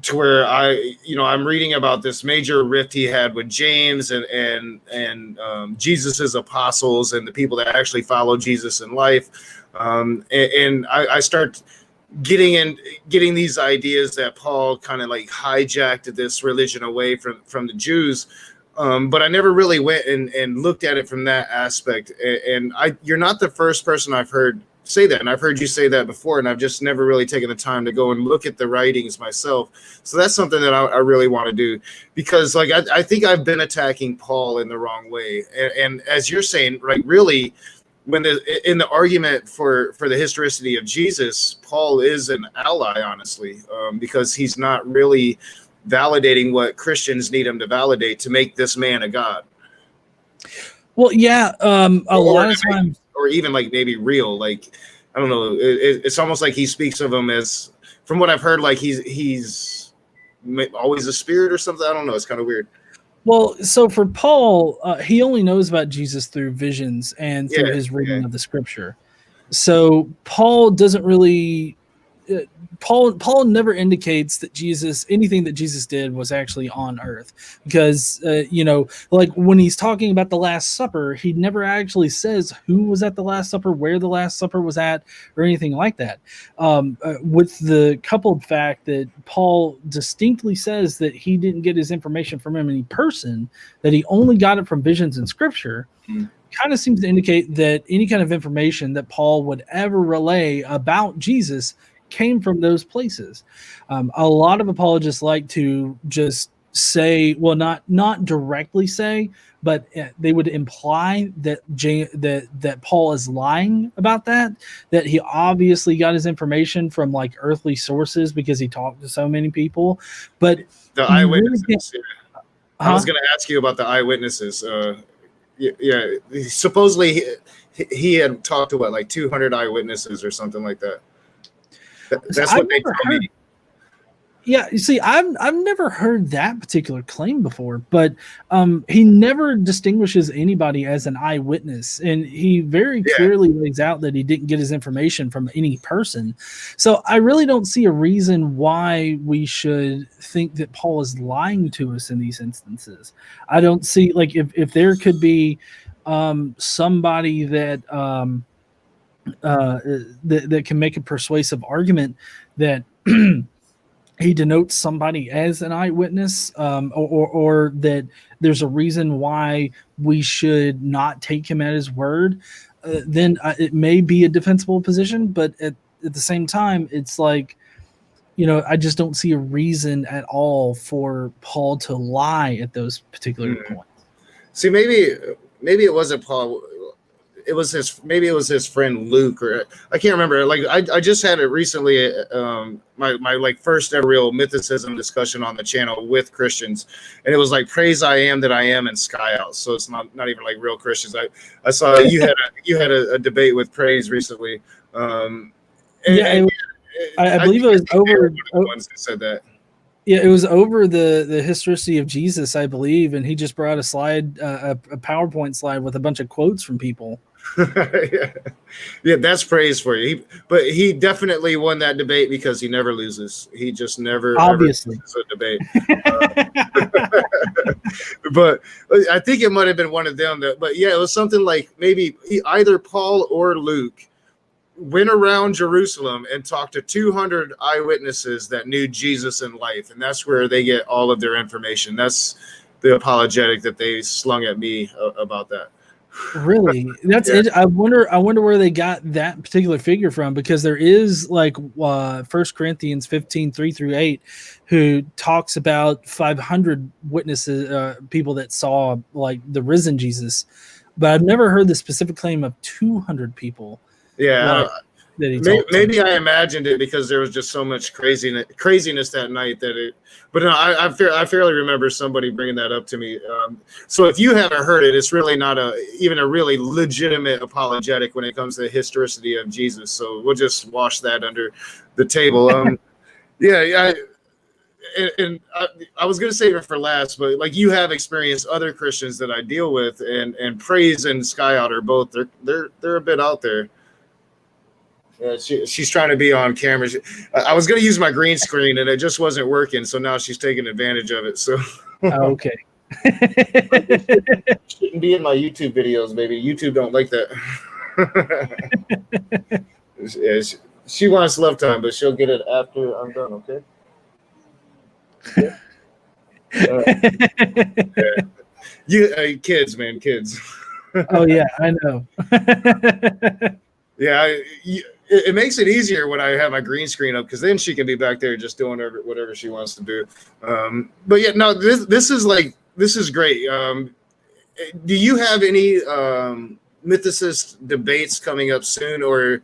to where I'm reading about this major rift he had with James and Jesus's apostles and the people that actually follow Jesus in life, and I start getting these ideas that Paul kind of like hijacked this religion away from the Jews. But I never really went and looked at it from that aspect. And you're not the first person I've heard say that, and I've heard you say that before, and I've just never really taken the time to go and look at the writings myself. So that's something that I really want to do, because like I think I've been attacking Paul in the wrong way. And as you're saying, like really, when in the argument for the historicity of Jesus, Paul is an ally, honestly, because he's not really validating what Christians need him to validate to make this man a god. Well, yeah, a lot of times, or even like maybe real, like I don't know. It's almost like he speaks of him as, from what I've heard, like he's always a spirit or something. I don't know. It's kind of weird. Well, so for Paul, he only knows about Jesus through visions and through his reading of the scripture. So Paul doesn't really. Paul never indicates that anything that Jesus did was actually on earth, because like when he's talking about the Last Supper, he never actually says who was at the Last Supper, where the Last Supper was at, or anything like that. With the coupled fact that Paul distinctly says that he didn't get his information from any person, that he only got it from visions in Scripture. Kind of seems to indicate that any kind of information that Paul would ever relay about Jesus came from those places. A lot of apologists like to just say, well, not directly say, but they would imply that that Paul is lying about that he obviously got his information from like earthly sources because he talked to so many people. But the eyewitnesses. I was going to ask you about the eyewitnesses. Supposedly he had talked to like 200 eyewitnesses or something like that. That's what they told me. Yeah, you see, I've never heard that particular claim before, but he never distinguishes anybody as an eyewitness, and he very clearly lays out that he didn't get his information from any person. So I really don't see a reason why we should think that Paul is lying to us in these instances. I don't see, like, if there could be somebody that that can make a persuasive argument that he denotes somebody as an eyewitness, or that there's a reason why we should not take him at his word, then it may be a defensible position. But at the same time, it's like, I just don't see a reason at all for Paul to lie at those particular points. See, maybe it wasn't Paul. It was his friend Luke, or I can't remember. Like I just had it recently, my like first ever real mythicism discussion on the channel with Christians, and it was like praise I am that I am and sky out. So it's not even like real Christians. I saw you had a debate with Praise recently. I believe it was over the ones that said that. Yeah, it was over the historicity of Jesus, I believe, and he just brought a slide, a PowerPoint slide with a bunch of quotes from people. Yeah, that's praise for you. But he definitely won that debate because he never loses. He just never obviously loses a debate. But I think it might have been one of them. But yeah, it was something like maybe either Paul or Luke went around Jerusalem and talked to 200 eyewitnesses that knew Jesus in life, and that's where they get all of their information. That's the apologetic that they slung at me about that. Really, that's Yeah. it. I wonder where they got that particular figure from, because there is like 1 Corinthians 15:3-8, who talks about 500 witnesses, people that saw like the risen Jesus, but I've never heard the specific claim of 200 people. Yeah, Like, that he maybe, talked to. maybe I imagined it because there was just so much craziness that night that it. But no, I fairly remember somebody bringing that up to me. So if you haven't heard it, it's really not even a really legitimate apologetic when it comes to the historicity of Jesus. So we'll just wash that under the table. Yeah, and I was gonna save it for last, but like you have experienced other Christians that I deal with, and Praise and Sky Otter both they're a bit out there. Yeah, she's trying to be on camera. I was going to use my green screen and it just wasn't working, so now she's taking advantage of it. So Okay. shouldn't be in my YouTube videos, baby. YouTube don't like that. Yeah, she wants love time, but she'll get it after I'm done. Okay. Yeah. You kids, man, kids. Oh yeah, I know. Yeah, it makes it easier when I have my green screen up, because then she can be back there just doing whatever she wants to do. But yeah, no, this is great. Do you have any mythicist debates coming up soon, or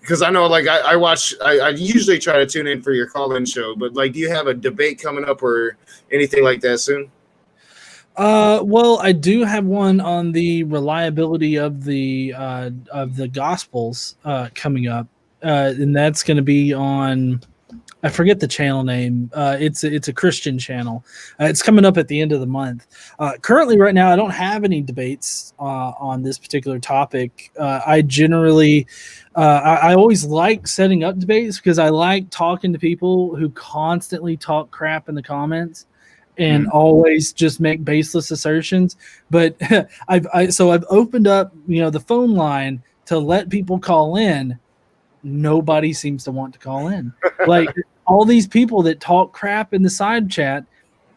because I know like I usually try to tune in for your call-in show, but like, do you have a debate coming up or anything like that soon? Well, I do have one on the reliability of the Gospels coming up, and that's going to be on. I forget the channel name. It's a Christian channel. It's coming up at the end of the month. Currently, right now, I don't have any debates on this particular topic. I generally, I always like setting up debates because I like talking to people who constantly talk crap in the comments and always just make baseless assertions. But I've opened up, the phone line to let people call in. Nobody seems to want to call in. Like all these people that talk crap in the side chat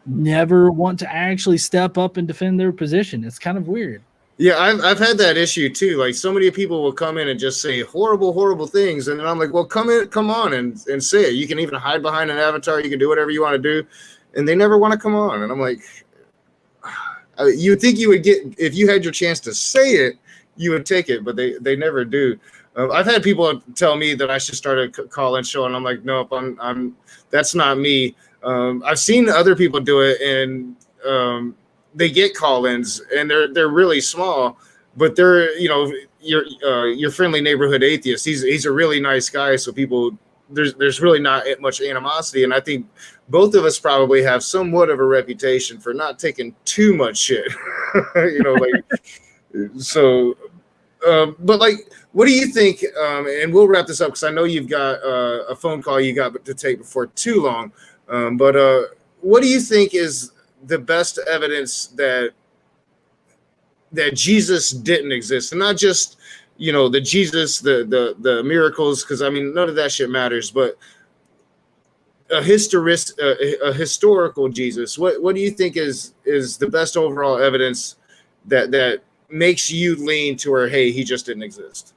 never want to actually step up and defend their position. It's kind of weird. Yeah, I've had that issue too. Like so many people will come in and just say horrible things, and then I'm like, well, come on and say it. You can even hide behind an avatar. You can do whatever you want to do, and they never want to come on. And I'm like, you would think you would get, if you had your chance to say it, you would take it, but they never do. I've had people tell me that I should start a call-in show, and I'm like, nope, I'm that's not me. I've seen other people do it, and they get call-ins, and they're really small, but they're your friendly neighborhood atheist. He's a really nice guy, so people there's really not much animosity, and I think both of us probably have somewhat of a reputation for not taking too much shit, so. But like, what do you think? And we'll wrap this up because I know you've got a phone call you got to take before too long. But what do you think is the best evidence that Jesus didn't exist, and not just the Jesus, the miracles? Because I mean, none of that shit matters. But a historical Jesus. What do you think is the best overall evidence that makes you lean to where, hey, he just didn't exist?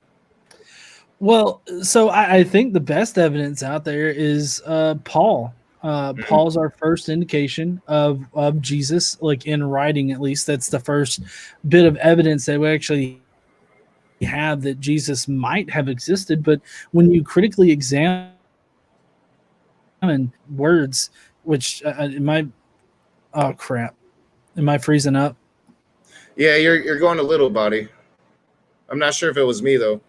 Well, so I think the best evidence out there is Paul. Paul's our first indication of Jesus, like in writing at least. That's the first bit of evidence that we actually have that Jesus might have existed. But when you critically examine words, which oh crap, am I freezing up? Yeah, you're going a little, buddy. I'm not sure if it was me though.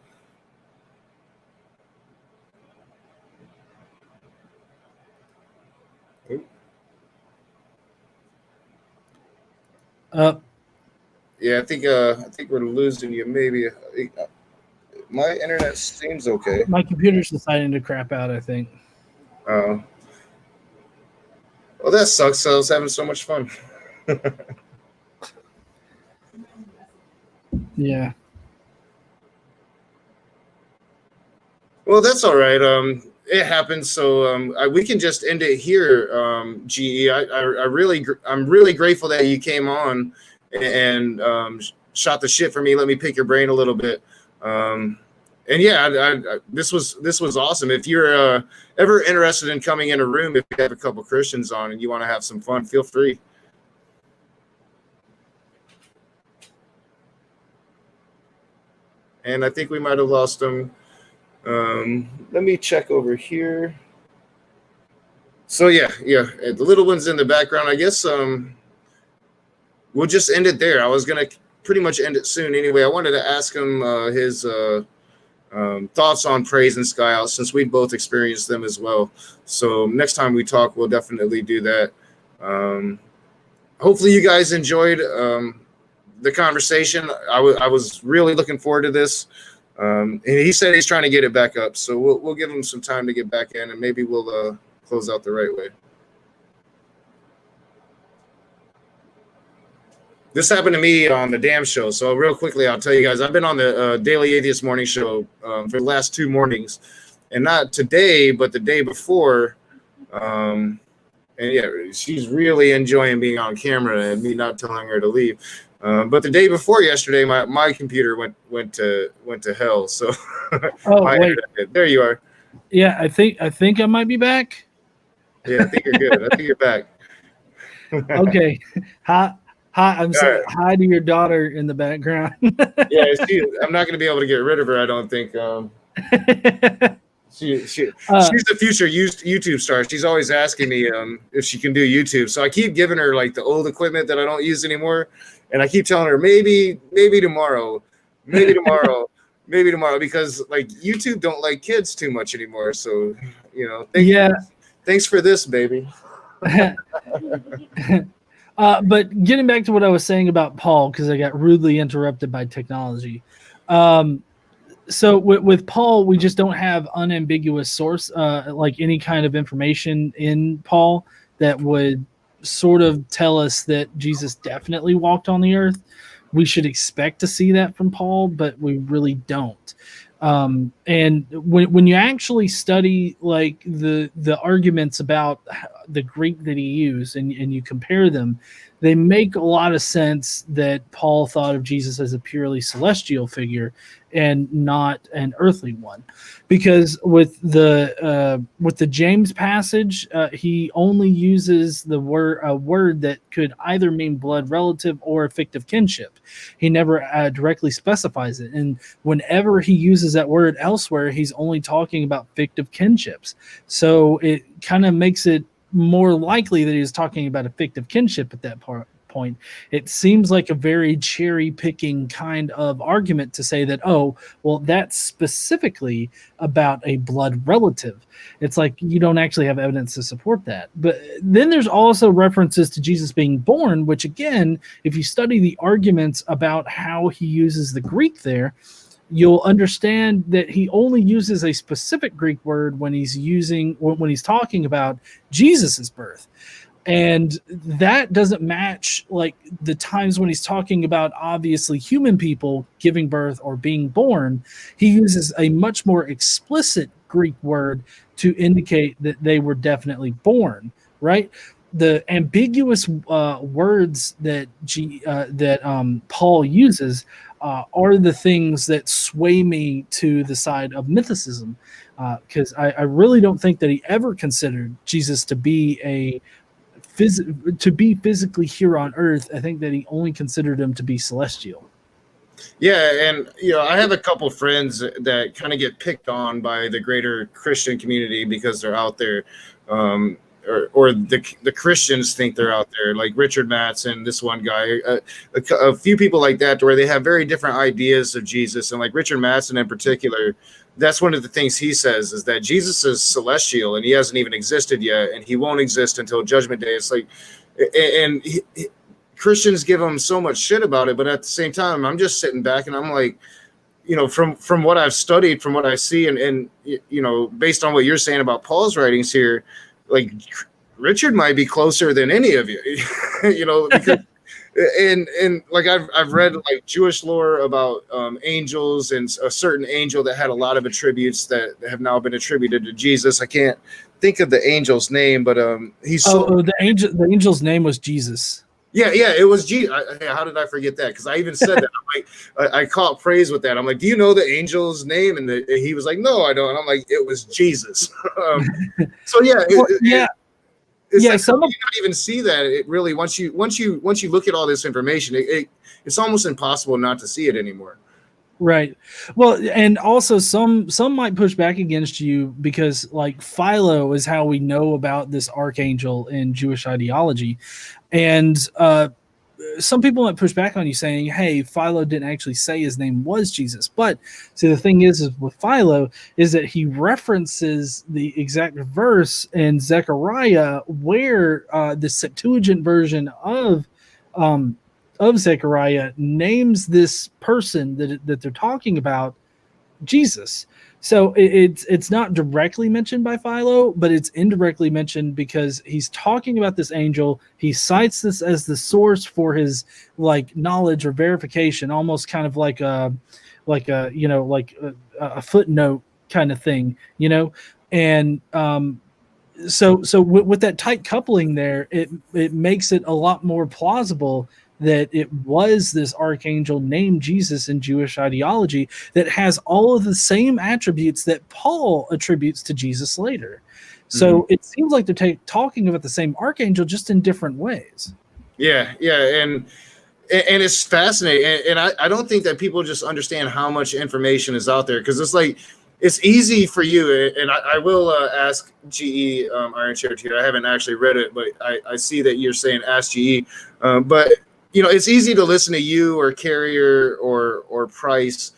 Yeah, I think we're losing you. Maybe my internet seems okay. My computer's deciding to crap out, I think. Oh, well, that sucks. I was having so much fun. Yeah. Well, that's all right. it happens. So we can just end it here. GE, I'm really grateful that you came on and shot the shit for me. Let me pick your brain a little bit. And yeah, this was awesome. If you're ever interested in coming in a room, if you have a couple Christians on and you want to have some fun, feel free. And I think we might have lost them. Let me check over here. So yeah, the little one's in the background. I guess we'll just end it there. I was gonna pretty much end it soon anyway. I wanted to ask him his thoughts on praise and sky out, since we both experienced them as well. So next time we talk, we'll definitely do that. Hopefully you guys enjoyed the conversation. I was really looking forward to this. And he said he's trying to get it back up, so we'll give him some time to get back in, and maybe we'll close out the right way. This happened to me on the Damn Show. So real quickly, I'll tell you guys, I've been on the Daily Atheist Morning Show for the last 2 mornings, and not today, but the day before. And yeah, she's really enjoying being on camera and me not telling her to leave. But the day before yesterday, my computer went to hell. So wait, there you are. Yeah, I think I might be back. Yeah, I think you're good. I think you're back. Okay. Hi, I'm sorry. Right. Hi to your daughter in the background. Yeah, I'm not going to be able to get rid of her, I don't think. She's the future YouTube star. She's always asking me if she can do YouTube. So I keep giving her like the old equipment that I don't use anymore, and I keep telling her maybe tomorrow, maybe tomorrow, because like YouTube don't like kids too much anymore. So thanks for this, baby. But getting back to what I was saying about Paul, because I got rudely interrupted by technology. So with Paul, we just don't have unambiguous source, like any kind of information in Paul that would sort of tell us that Jesus definitely walked on the earth. We should expect to see that from Paul, but we really don't. And when you actually study like the arguments about the Greek that he used and you compare them, they make a lot of sense that Paul thought of Jesus as a purely celestial figure and not an earthly one, because with the James passage, he only uses a word that could either mean blood relative or fictive kinship. He never directly specifies it, and whenever he uses that word elsewhere, he's only talking about fictive kinships. So it kind of makes it more likely that he was talking about a fictive kinship at that point. It seems like a very cherry picking kind of argument to say that, oh, well, that's specifically about a blood relative. It's like you don't actually have evidence to support that. But then there's also references to Jesus being born, which again, if you study the arguments about how he uses the Greek there, you'll understand that he only uses a specific Greek word when he's talking about Jesus's birth. And that doesn't match like the times when he's talking about obviously human people giving birth or being born. He uses a much more explicit Greek word to indicate that they were definitely born, right? The ambiguous words that Paul uses are the things that sway me to the side of mythicism, because I really don't think that he ever considered Jesus to be physically here on earth. I think that he only considered him to be celestial. Yeah, and I have a couple friends that kind of get picked on by the greater Christian community because they're out there, or the Christians think they're out there, like Richard Mattson, this one guy, a few people like that, where they have very different ideas of Jesus. And like Richard Mattson in particular, that's one of the things he says is that Jesus is celestial and he hasn't even existed yet, and he won't exist until Judgment Day. It's like, and Christians give him so much shit about it, but at the same time, I'm just sitting back and I'm like, from what I've studied, from what I see, and based on what you're saying about Paul's writings here, like Richard might be closer than any of you, because and like I've read like Jewish lore about angels and a certain angel that had a lot of attributes that have now been attributed to Jesus. I can't think of the angel's name, but he's the angel's name was Jesus. Yeah, it was Jesus. How did I forget that? Because I even said that. I'm like, I caught praise with that. I'm like, do you know the angel's name? And he was like, no, I don't. And I'm like, it was Jesus. So yeah, it's like you don't even see that. It really once you look at all this information, it's almost impossible not to see it anymore. Right. Well, and also some might push back against you because like Philo is how we know about this archangel in Jewish ideology. And some people might push back on you saying, hey, Philo didn't actually say his name was Jesus. But see, the thing is with Philo is that he references the exact verse in Zechariah where the Septuagint version of Zechariah names this person that they're talking about Jesus. So it's not directly mentioned by Philo, but it's indirectly mentioned because he's talking about this angel. He cites this as the source for his like knowledge or verification, almost kind of like a footnote kind of thing, you know. And so with that tight coupling there, it makes it a lot more plausible that it was this archangel named Jesus in Jewish ideology that has all of the same attributes that Paul attributes to Jesus later. So it seems like they're talking about the same archangel, just in different ways. Yeah, and it's fascinating. And I don't think that people just understand how much information is out there, because it's like, it's easy for you, and I will ask GE Iron Chair here. I haven't actually read it, but I see that you're saying ask GE. But you know, it's easy to listen to you or Carrier or Price.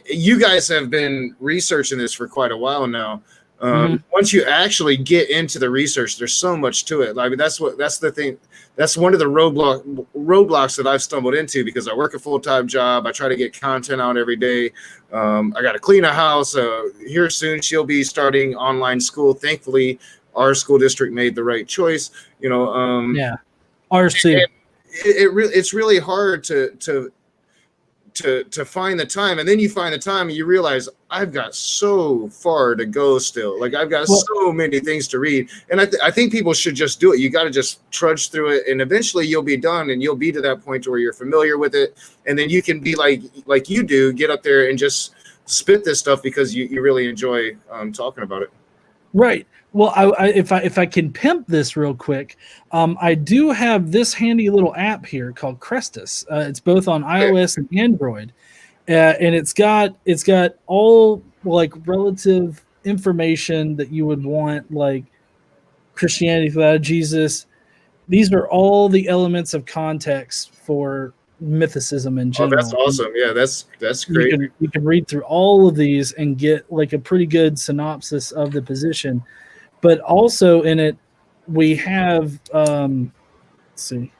You guys have been researching this for quite a while now. Once you actually get into the research, there's so much to it. I mean, that's the thing. That's one of the roadblocks that I've stumbled into, because I work a full-time job. I try to get content out every day. I got to clean a house. Here soon, she'll be starting online school. Thankfully, our school district made the right choice. You know, ours too. It's really hard to find the time, and then you find the time and you realize I've got so far to go still. Like I've got so many things to read, and I think people should just do it. You got to just trudge through it, and eventually you'll be done, and you'll be to that point where you're familiar with it, and then you can be like you do, get up there and just spit this stuff because you really enjoy talking about it. Right. Well, if I can pimp this real quick, I do have this handy little app here called Crestus. It's both on iOS and Android, and it's got all like relative information that you would want, like Christianity without Jesus. These are all the elements of context for mythicism in general. Oh, that's awesome. Yeah, that's great. You can read through all of these and get like a pretty good synopsis of the position. But also in it, we have, let's see,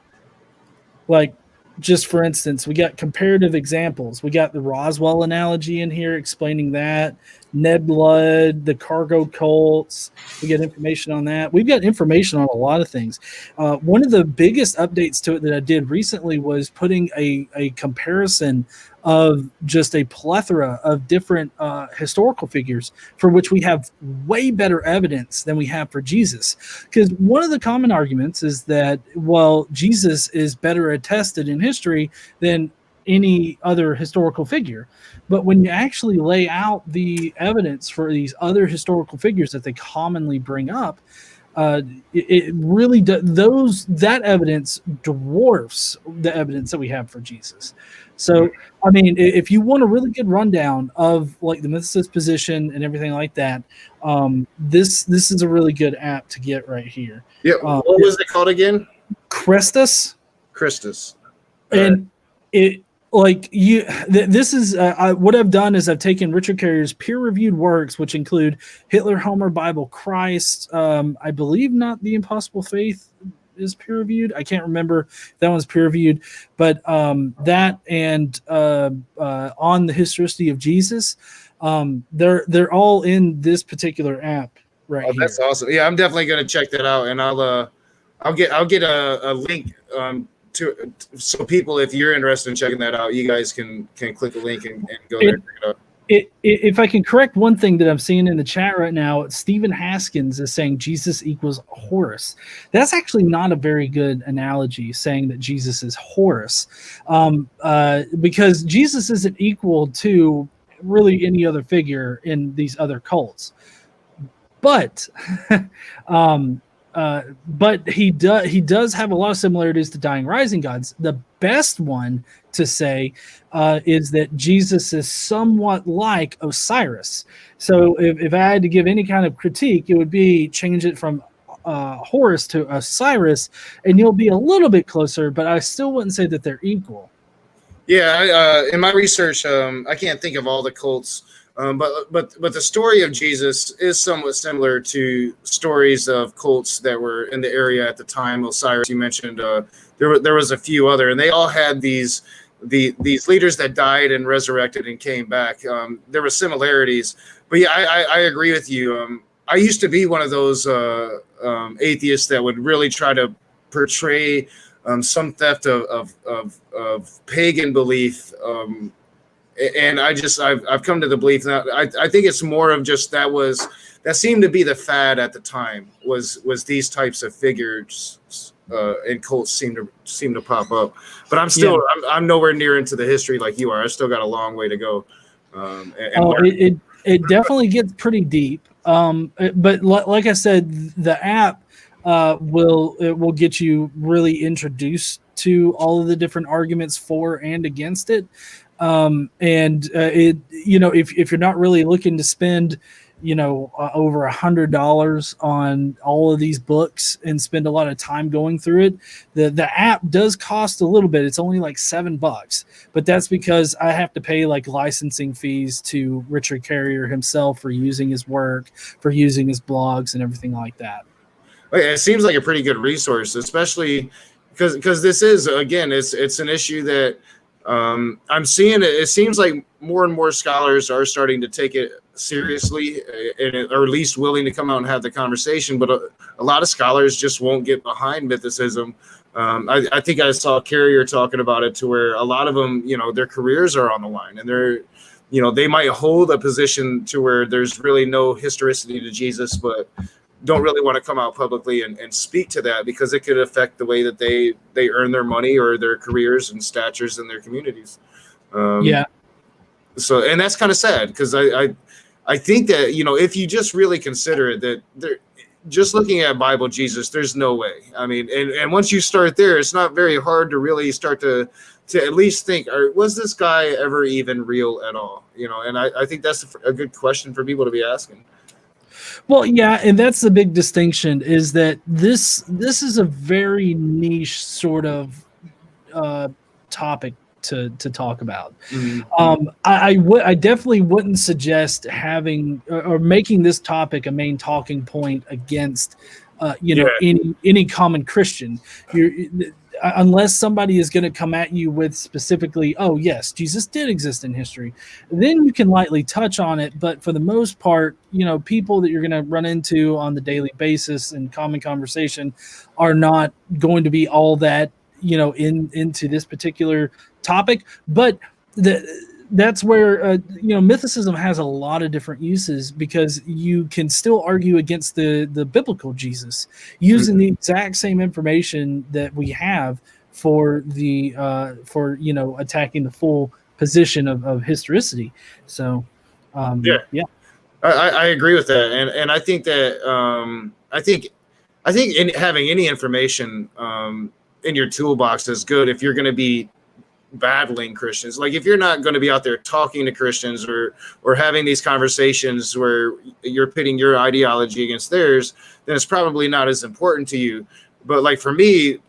like just for instance, we got comparative examples. We got the Roswell analogy in here explaining that, Ned Blood, the cargo cults. We get information on that. We've got information on a lot of things. One of the biggest updates to it that I did recently was putting a comparison of just a plethora of different historical figures for which we have way better evidence than we have for Jesus. Because one of the common arguments is that, well, Jesus is better attested in history than any other historical figure. But when you actually lay out the evidence for these other historical figures that they commonly bring up, it really does, that evidence dwarfs the evidence that we have for Jesus. So, I mean, if you want a really good rundown of like the mythicist position and everything like that, this is a really good app to get right here. Yeah, what was it called again? Crestus. And it like you. This is what I've done is I've taken Richard Carrier's peer-reviewed works, which include Hitler, Homer, Bible, Christ. I believe not the Impossible Faith is peer-reviewed. I can't remember if that one's peer-reviewed, but that and on the historicity of Jesus, they're all in this particular app right here. That's awesome. Yeah, I'm definitely going to check that out, and I'll get a link so people, if you're interested in checking that out, you guys can click the link and go there and check it out. If I can correct one thing that I'm seeing in the chat right now, Stephen Haskins is saying Jesus equals Horus. That's actually not a very good analogy, saying that Jesus is Horus, because Jesus isn't equal to really any other figure in these other cults. But but he does have a lot of similarities to dying rising gods. The best one to say is that Jesus is somewhat like Osiris. So if I had to give any kind of critique, it would be change it from Horus to Osiris, and you'll be a little bit closer, but I still wouldn't say that they're equal. Yeah, in my research, I can't think of all the cults, but the story of Jesus is somewhat similar to stories of cults that were in the area at the time. Osiris, you mentioned, there was a few other, and they all had these leaders that died and resurrected and came back. There were similarities, but yeah, I agree with you. I used to be one of those atheists that would really try to portray some theft of pagan belief, and I've come to the belief that I think it's more of just that seemed to be the fad at the time was these types of figures, and cults seem to pop up. But I'm still I'm nowhere near into the history like you are. I still got a long way to go. It definitely gets pretty deep. But like I said, the app will get you really introduced to all of the different arguments for and against it. If you're not really looking to spend, over $100 on all of these books and spend a lot of time going through it, the app does cost a little bit. It's only like $7, but that's because I have to pay like licensing fees to Richard Carrier himself for using his work, for using his blogs and everything like that. It seems like a pretty good resource, especially because this is, again, it's an issue that I'm seeing. It seems like more and more scholars are starting to take it seriously, or at least willing to come out and have the conversation. But a lot of scholars just won't get behind mythicism. I think I saw Carrier talking about it, to where a lot of them, their careers are on the line, and they might hold a position to where there's really no historicity to Jesus, but don't really want to come out publicly and speak to that, because it could affect the way that they earn their money or their careers and statures in their communities. So, and that's kind of sad, because I think that, if you just really consider it, that just looking at Bible Jesus, there's no way. I mean, and once you start there, it's not very hard to really start to at least think, was this guy ever even real at all? And I think that's a good question for people to be asking. Well, yeah, and that's the big distinction, is that this is a very niche sort of topic to talk about. Mm-hmm. I definitely wouldn't suggest having or making this topic a main talking point against any common Christian. Unless somebody is going to come at you with specifically, oh yes, Jesus did exist in history, then you can lightly touch on it. But for the most part, people that you're going to run into on the daily basis in common conversation are not going to be all that, into this particular topic. But that's where mythicism has a lot of different uses, because you can still argue against the biblical Jesus using the exact same information that we have for the attacking the full position of historicity. So I agree with that, and I think that I think having any information in your toolbox is good if you're going to be battling Christians. Like, if you're not going to be out there talking to Christians or having these conversations where you're pitting your ideology against theirs, then it's probably not as important to you. But like for me,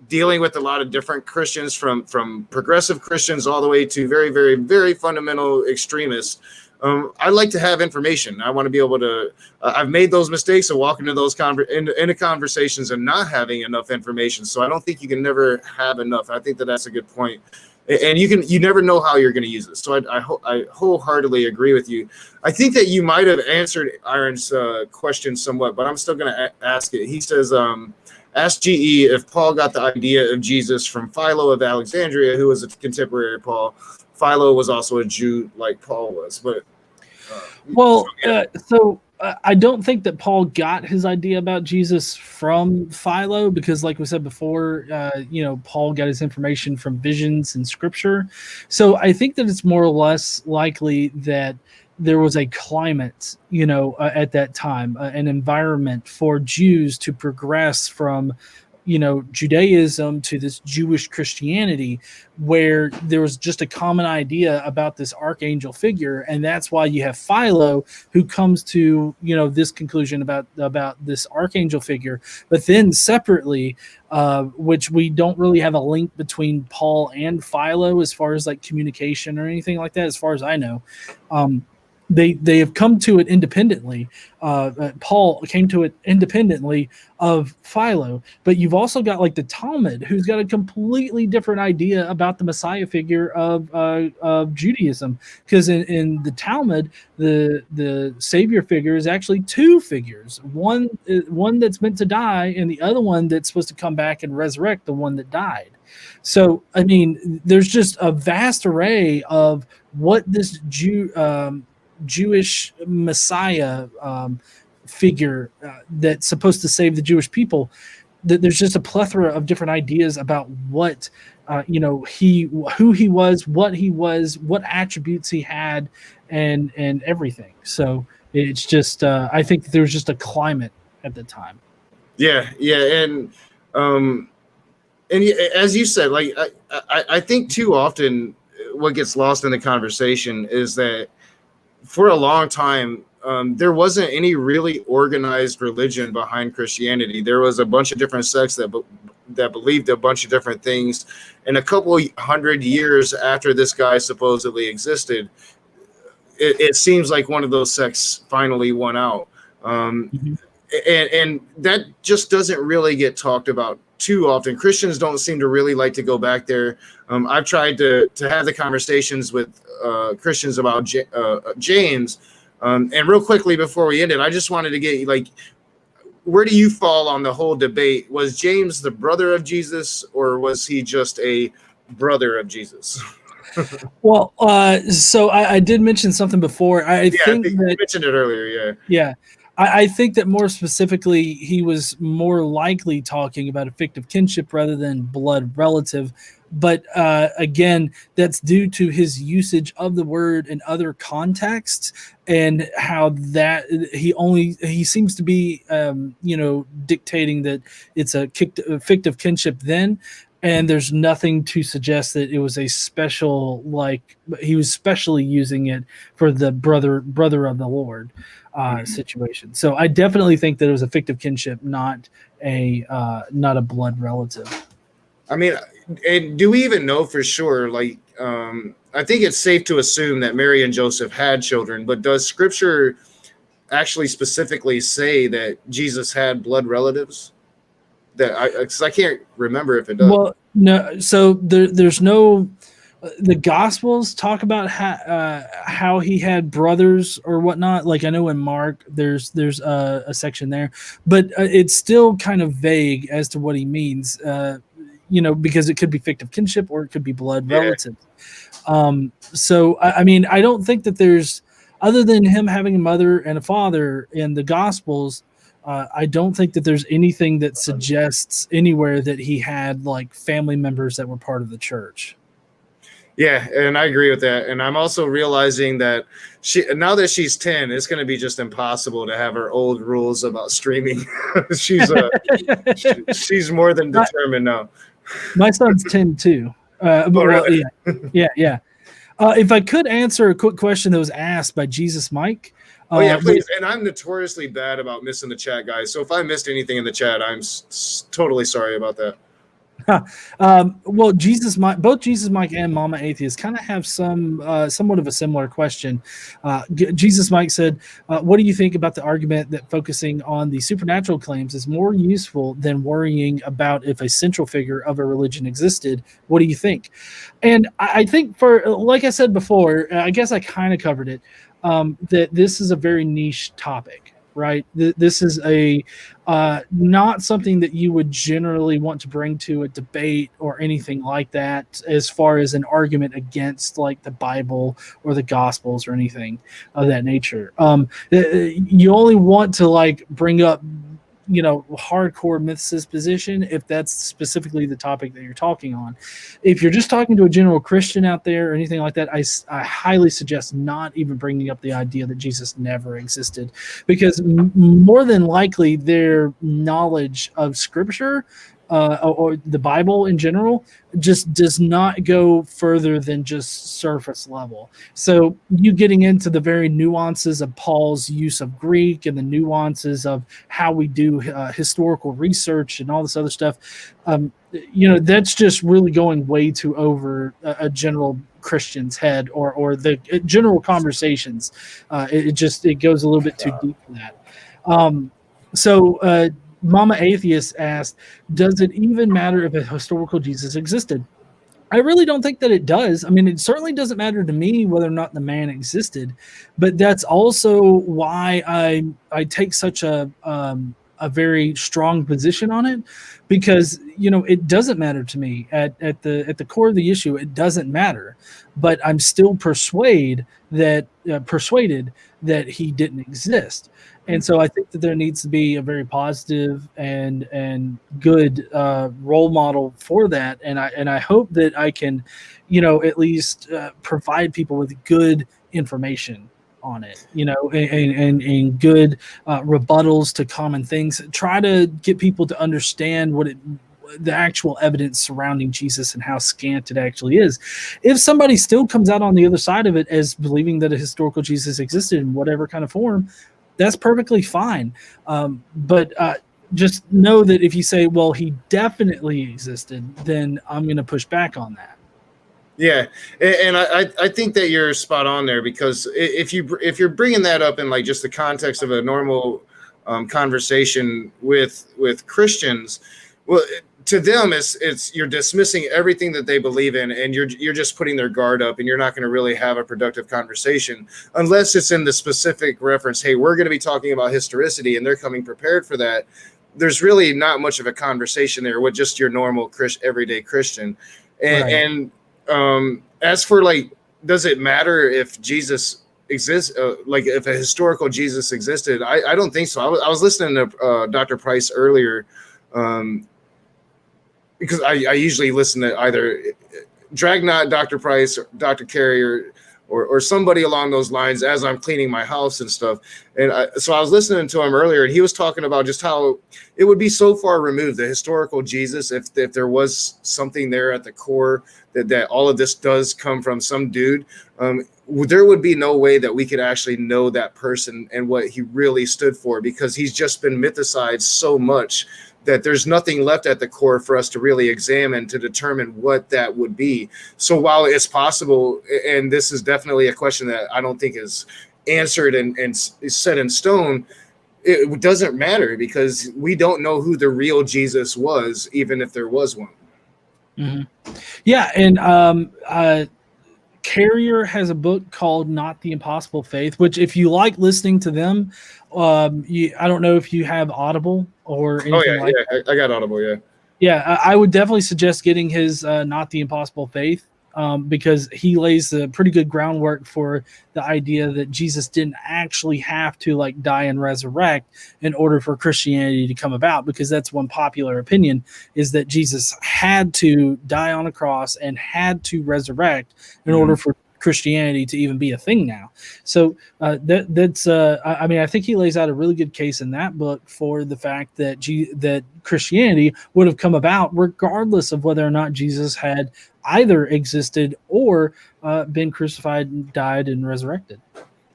dealing with a lot of different Christians, from progressive Christians all the way to very, very, very fundamental extremists, I like to have information. I want to be able to. I've made those mistakes of walking into those into conversations and not having enough information. So I don't think you can never have enough. I think that's a good point. And you never know how you're going to use it. So I wholeheartedly agree with you. I think that you might have answered Aaron's question somewhat, but I'm still going to ask it. He says, Ask GE if Paul got the idea of Jesus from Philo of Alexandria, who was a contemporary of Paul. Philo was also a Jew like Paul was. But I don't think that Paul got his idea about Jesus from Philo, because, like we said before, Paul got his information from visions and scripture. So I think that it's more or less likely that there was a climate, at that time, an environment for Jews to progress from, Judaism to this Jewish Christianity, where there was just a common idea about this archangel figure. And that's why you have Philo, who comes to, this conclusion about this archangel figure. But then separately, which we don't really have a link between Paul and Philo as far as like communication or anything like that, as far as I know. They have come to it independently. Paul came to it independently of Philo, but you've also got like the Talmud, who's got a completely different idea about the Messiah figure of Judaism, because in the Talmud, the Savior figure is actually two figures, one that's meant to die, and the other one that's supposed to come back and resurrect the one that died. So, I mean, there's just a vast array of what this Jewish Messiah figure that's supposed to save the Jewish people. There's just a plethora of different ideas about what who he was, what attributes he had, and everything. So it's just I think there was just a climate at the time. Yeah, and as you said, like I think too often what gets lost in the conversation is that for a long time, there wasn't any really organized religion behind Christianity. There was a bunch of different sects that believed a bunch of different things. And a couple hundred years after this guy supposedly existed, it seems like one of those sects finally won out. And that just doesn't really get talked about too often. Christians don't seem to really like to go back there. I've tried to have the conversations with Christians about James. And real quickly before we end it, I just wanted to get like, where do you fall on the whole debate? Was James the brother of Jesus, or was he just a brother of Jesus? Well, so I did mention something before. I think you mentioned it earlier. Yeah. I think that more specifically, he was more likely talking about a fictive kinship rather than blood relative. But again, that's due to his usage of the word in other contexts, and how that he seems to be, dictating that it's a fictive kinship then. And there's nothing to suggest that it was a special, like he was specially using it for the brother of the Lord situation. So I definitely think that it was a fictive kinship, not a blood relative. I mean, and do we even know for sure? Like, I think it's safe to assume that Mary and Joseph had children, but does Scripture actually specifically say that Jesus had blood relatives? Because I can't remember if it does. Well, no. So there's no. The Gospels talk about how he had brothers or whatnot. Like I know in Mark, there's a section there, but it's still kind of vague as to what he means. Because it could be fictive kinship or it could be blood relative. So I mean, I don't think that there's, other than him having a mother and a father in the Gospels. I don't think that there's anything that suggests anywhere that he had like family members that were part of the church. Yeah, and I agree with that. And I'm also realizing that now that she's 10, it's going to be just impossible to have her old rules about streaming. she's more than determined now. My son's 10 too. Really? Yeah. If I could answer a quick question that was asked by Jesus Mike. Please. And I'm notoriously bad about missing the chat, guys. So if I missed anything in the chat, I'm totally sorry about that. Well, both Jesus Mike and Mama Atheist kind of have somewhat of a similar question. Jesus Mike said, what do you think about the argument that focusing on the supernatural claims is more useful than worrying about if a central figure of a religion existed? What do you think? And I think, like I said before, I guess I kind of covered it, that this is a very niche topic, right? This is a not something that you would generally want to bring to a debate or anything like that, as far as an argument against like the Bible or the Gospels or anything of that nature. You only want to like bring up, you know, hardcore mythicist position if that's specifically the topic that you're talking on. If you're just talking to a general Christian out there or anything like that, I highly suggest not even bringing up the idea that Jesus never existed, because more than likely their knowledge of Scripture or the Bible in general just does not go further than just surface level. So you getting into the very nuances of Paul's use of Greek and the nuances of how we do historical research and all this other stuff, you know, that's just really going way too over a general Christian's head or the general conversations. It goes a little bit too deep for that. So Mama Atheist asked, does it even matter if a historical Jesus existed? I really don't think that it does. I mean, it certainly doesn't matter to me whether or not the man existed, but that's also why I take such a very strong position on it, because, you know, it doesn't matter to me at the core of the issue. It doesn't matter, but I'm still persuaded that he didn't exist. And so I think that there needs to be a very positive and good role model for that. And I hope that I can, you know, at least provide people with good information on it, you know, and good rebuttals to common things. Try to get people to understand the actual evidence surrounding Jesus and how scant it actually is. If somebody still comes out on the other side of it as believing that a historical Jesus existed in whatever kind of form, that's perfectly fine. But just know that if you say, well, he definitely existed, then I'm going to push back on that. Yeah, and I think that you're spot on there, because if you're bringing that up in like just the context of a normal conversation with Christians, well, to them it's you're dismissing everything that they believe in, and you're just putting their guard up, and you're not going to really have a productive conversation unless it's in the specific reference. Hey, we're going to be talking about historicity, and they're coming prepared for that. There's really not much of a conversation there with just your normal everyday Christian. And, Right. As for like, does it matter if Jesus exists? Like if a historical Jesus existed? I don't think so. I was listening to Dr. Price earlier, because I usually listen to either Dragnot, Dr. Price, or Dr. Carey, or somebody along those lines as I'm cleaning my house and stuff. And so I was listening to him earlier, and he was talking about just how it would be so far removed, the historical Jesus, if there was something there at the core that all of this does come from some dude. There would be no way that we could actually know that person and what he really stood for, because he's just been mythicized so much that there's nothing left at the core for us to really examine to determine what that would be. So while it's possible, and this is definitely a question that I don't think is answered and is set in stone, it doesn't matter, because we don't know who the real Jesus was, even if there was one. Mm-hmm. Yeah, and Carrier has a book called Not the Impossible Faith, which if you like listening to them, I don't know if you have Audible or anything that. I got Audible, yeah. Yeah, I would definitely suggest getting his Not the Impossible Faith, because he lays the pretty good groundwork for the idea that Jesus didn't actually have to like die and resurrect in order for Christianity to come about, because that's one popular opinion, is that Jesus had to die on a cross and had to resurrect in order for Christianity to even be a thing now. So that's I mean, I think he lays out a really good case in that book for the fact that that Christianity would have come about regardless of whether or not Jesus had either existed or been crucified and died and resurrected.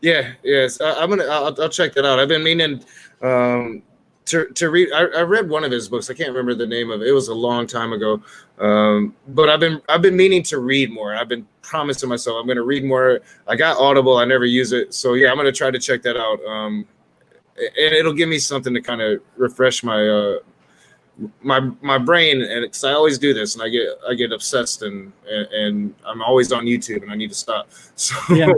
Yes, I'll check that out. I've been meaning to read. I read one of his books. I can't remember the name of it. It was a long time ago. But I've been meaning to read more. I've been promising myself I'm going to read more. I got Audible. I never use it, so yeah, I'm going to try to check that out. And it'll give me something to kind of refresh my my brain, and because I always do this, and I get obsessed, and I'm always on YouTube, and I need to stop. So Yeah.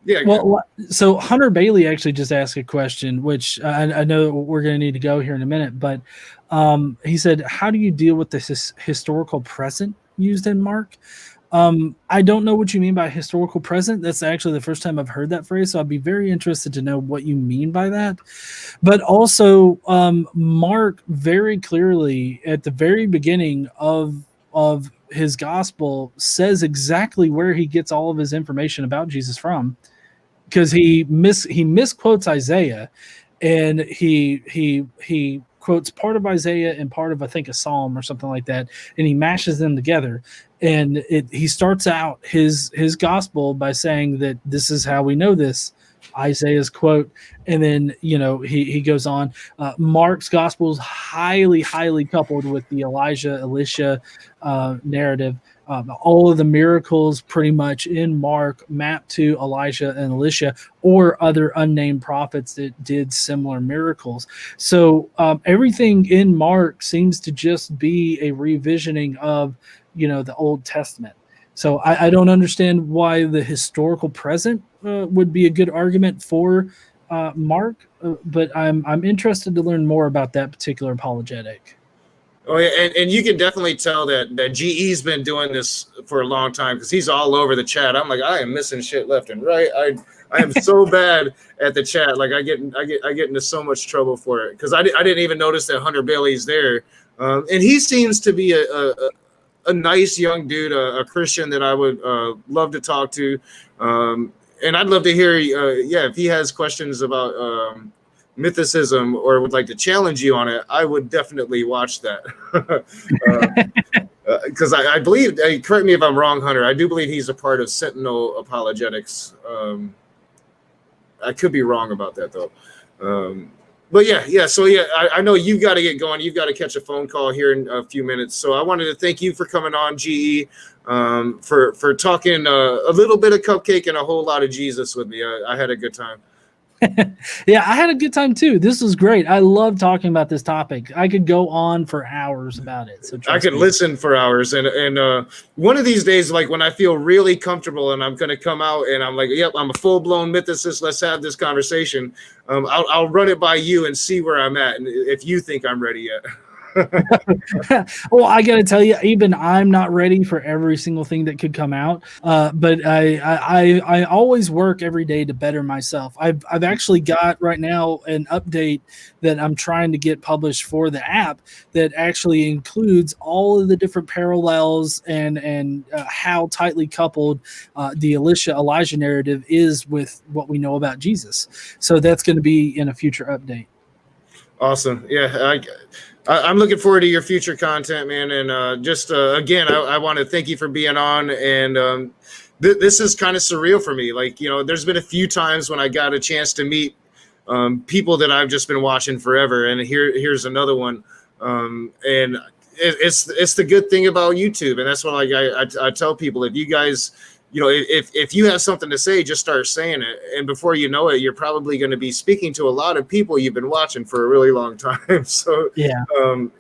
yeah. Well, so Hunter Bailey actually just asked a question, which I know we're going to need to go here in a minute, but he said, how do you deal with the historical present used in Mark? I don't know what you mean by historical present. That's actually the first time I've heard that phrase, so I'd be very interested to know what you mean by that. But also, Mark very clearly at the very beginning of his gospel says exactly where he gets all of his information about Jesus from, because he misquotes Isaiah, and he quotes part of Isaiah and part of, I think, a psalm or something like that, and he mashes them together. And he starts out his gospel by saying that this is how we know this, Isaiah's quote, and then he goes on. Mark's gospel is highly coupled with the Elijah Elisha narrative. All of the miracles pretty much in Mark map to Elijah and Elisha or other unnamed prophets that did similar miracles. So everything in Mark seems to just be a revisioning of the Old Testament. So I don't understand why the historical present would be a good argument for Mark, but I'm interested to learn more about that particular apologetic. Oh yeah, and you can definitely tell that GE's been doing this for a long time, because he's all over the chat. I'm like, I am missing shit left and right. I am so bad at the chat. Like I get into so much trouble for it, because I didn't even notice that Hunter Bailey's there, and he seems to be a nice young dude, a Christian that I would love to talk to, and I'd love to hear if he has questions about mythicism or would like to challenge you on it. I would definitely watch that, because I believe, correct me if I'm wrong, Hunter, I do believe he's a part of Sentinel Apologetics. I could be wrong about that though. But yeah. So yeah, I know you've got to get going. You've got to catch a phone call here in a few minutes. So I wanted to thank you for coming on, GE, for talking a little bit of cupcake and a whole lot of Jesus with me. I had a good time. Yeah, I had a good time too. This was great. I love talking about this topic. I could go on for hours about it. So I could listen for hours, and one of these days, like when I feel really comfortable and I'm going to come out and I'm like, yep, I'm a full-blown mythicist, let's have this conversation. I'll run it by you and see where I'm at, and if you think I'm ready yet. Well, I got to tell you, even I'm not ready for every single thing that could come out. But I always work every day to better myself. I've actually got right now an update that I'm trying to get published for the app that actually includes all of the different parallels and how tightly coupled the Elijah narrative is with what we know about Jesus. So that's going to be in a future update. Awesome. Yeah. I'm looking forward to your future content, man. And again, I want to thank you for being on. And this is kind of surreal for me. Like, there's been a few times when I got a chance to meet people that I've just been watching forever. And here's another one. And it's the good thing about YouTube. And that's what I tell people, if you guys, if you have something to say, just start saying it. And before you know it, you're probably going to be speaking to a lot of people you've been watching for a really long time. So yeah,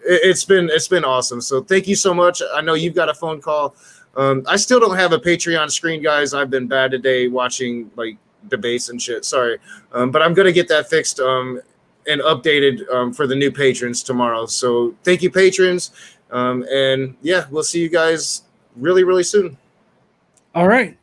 it's been awesome. So thank you so much. I know you've got a phone call. I still don't have a Patreon screen, guys. I've been bad today watching like debates and shit. Sorry. But I'm going to get that fixed and updated for the new patrons tomorrow. So thank you, patrons. And yeah, we'll see you guys really, really soon. All right.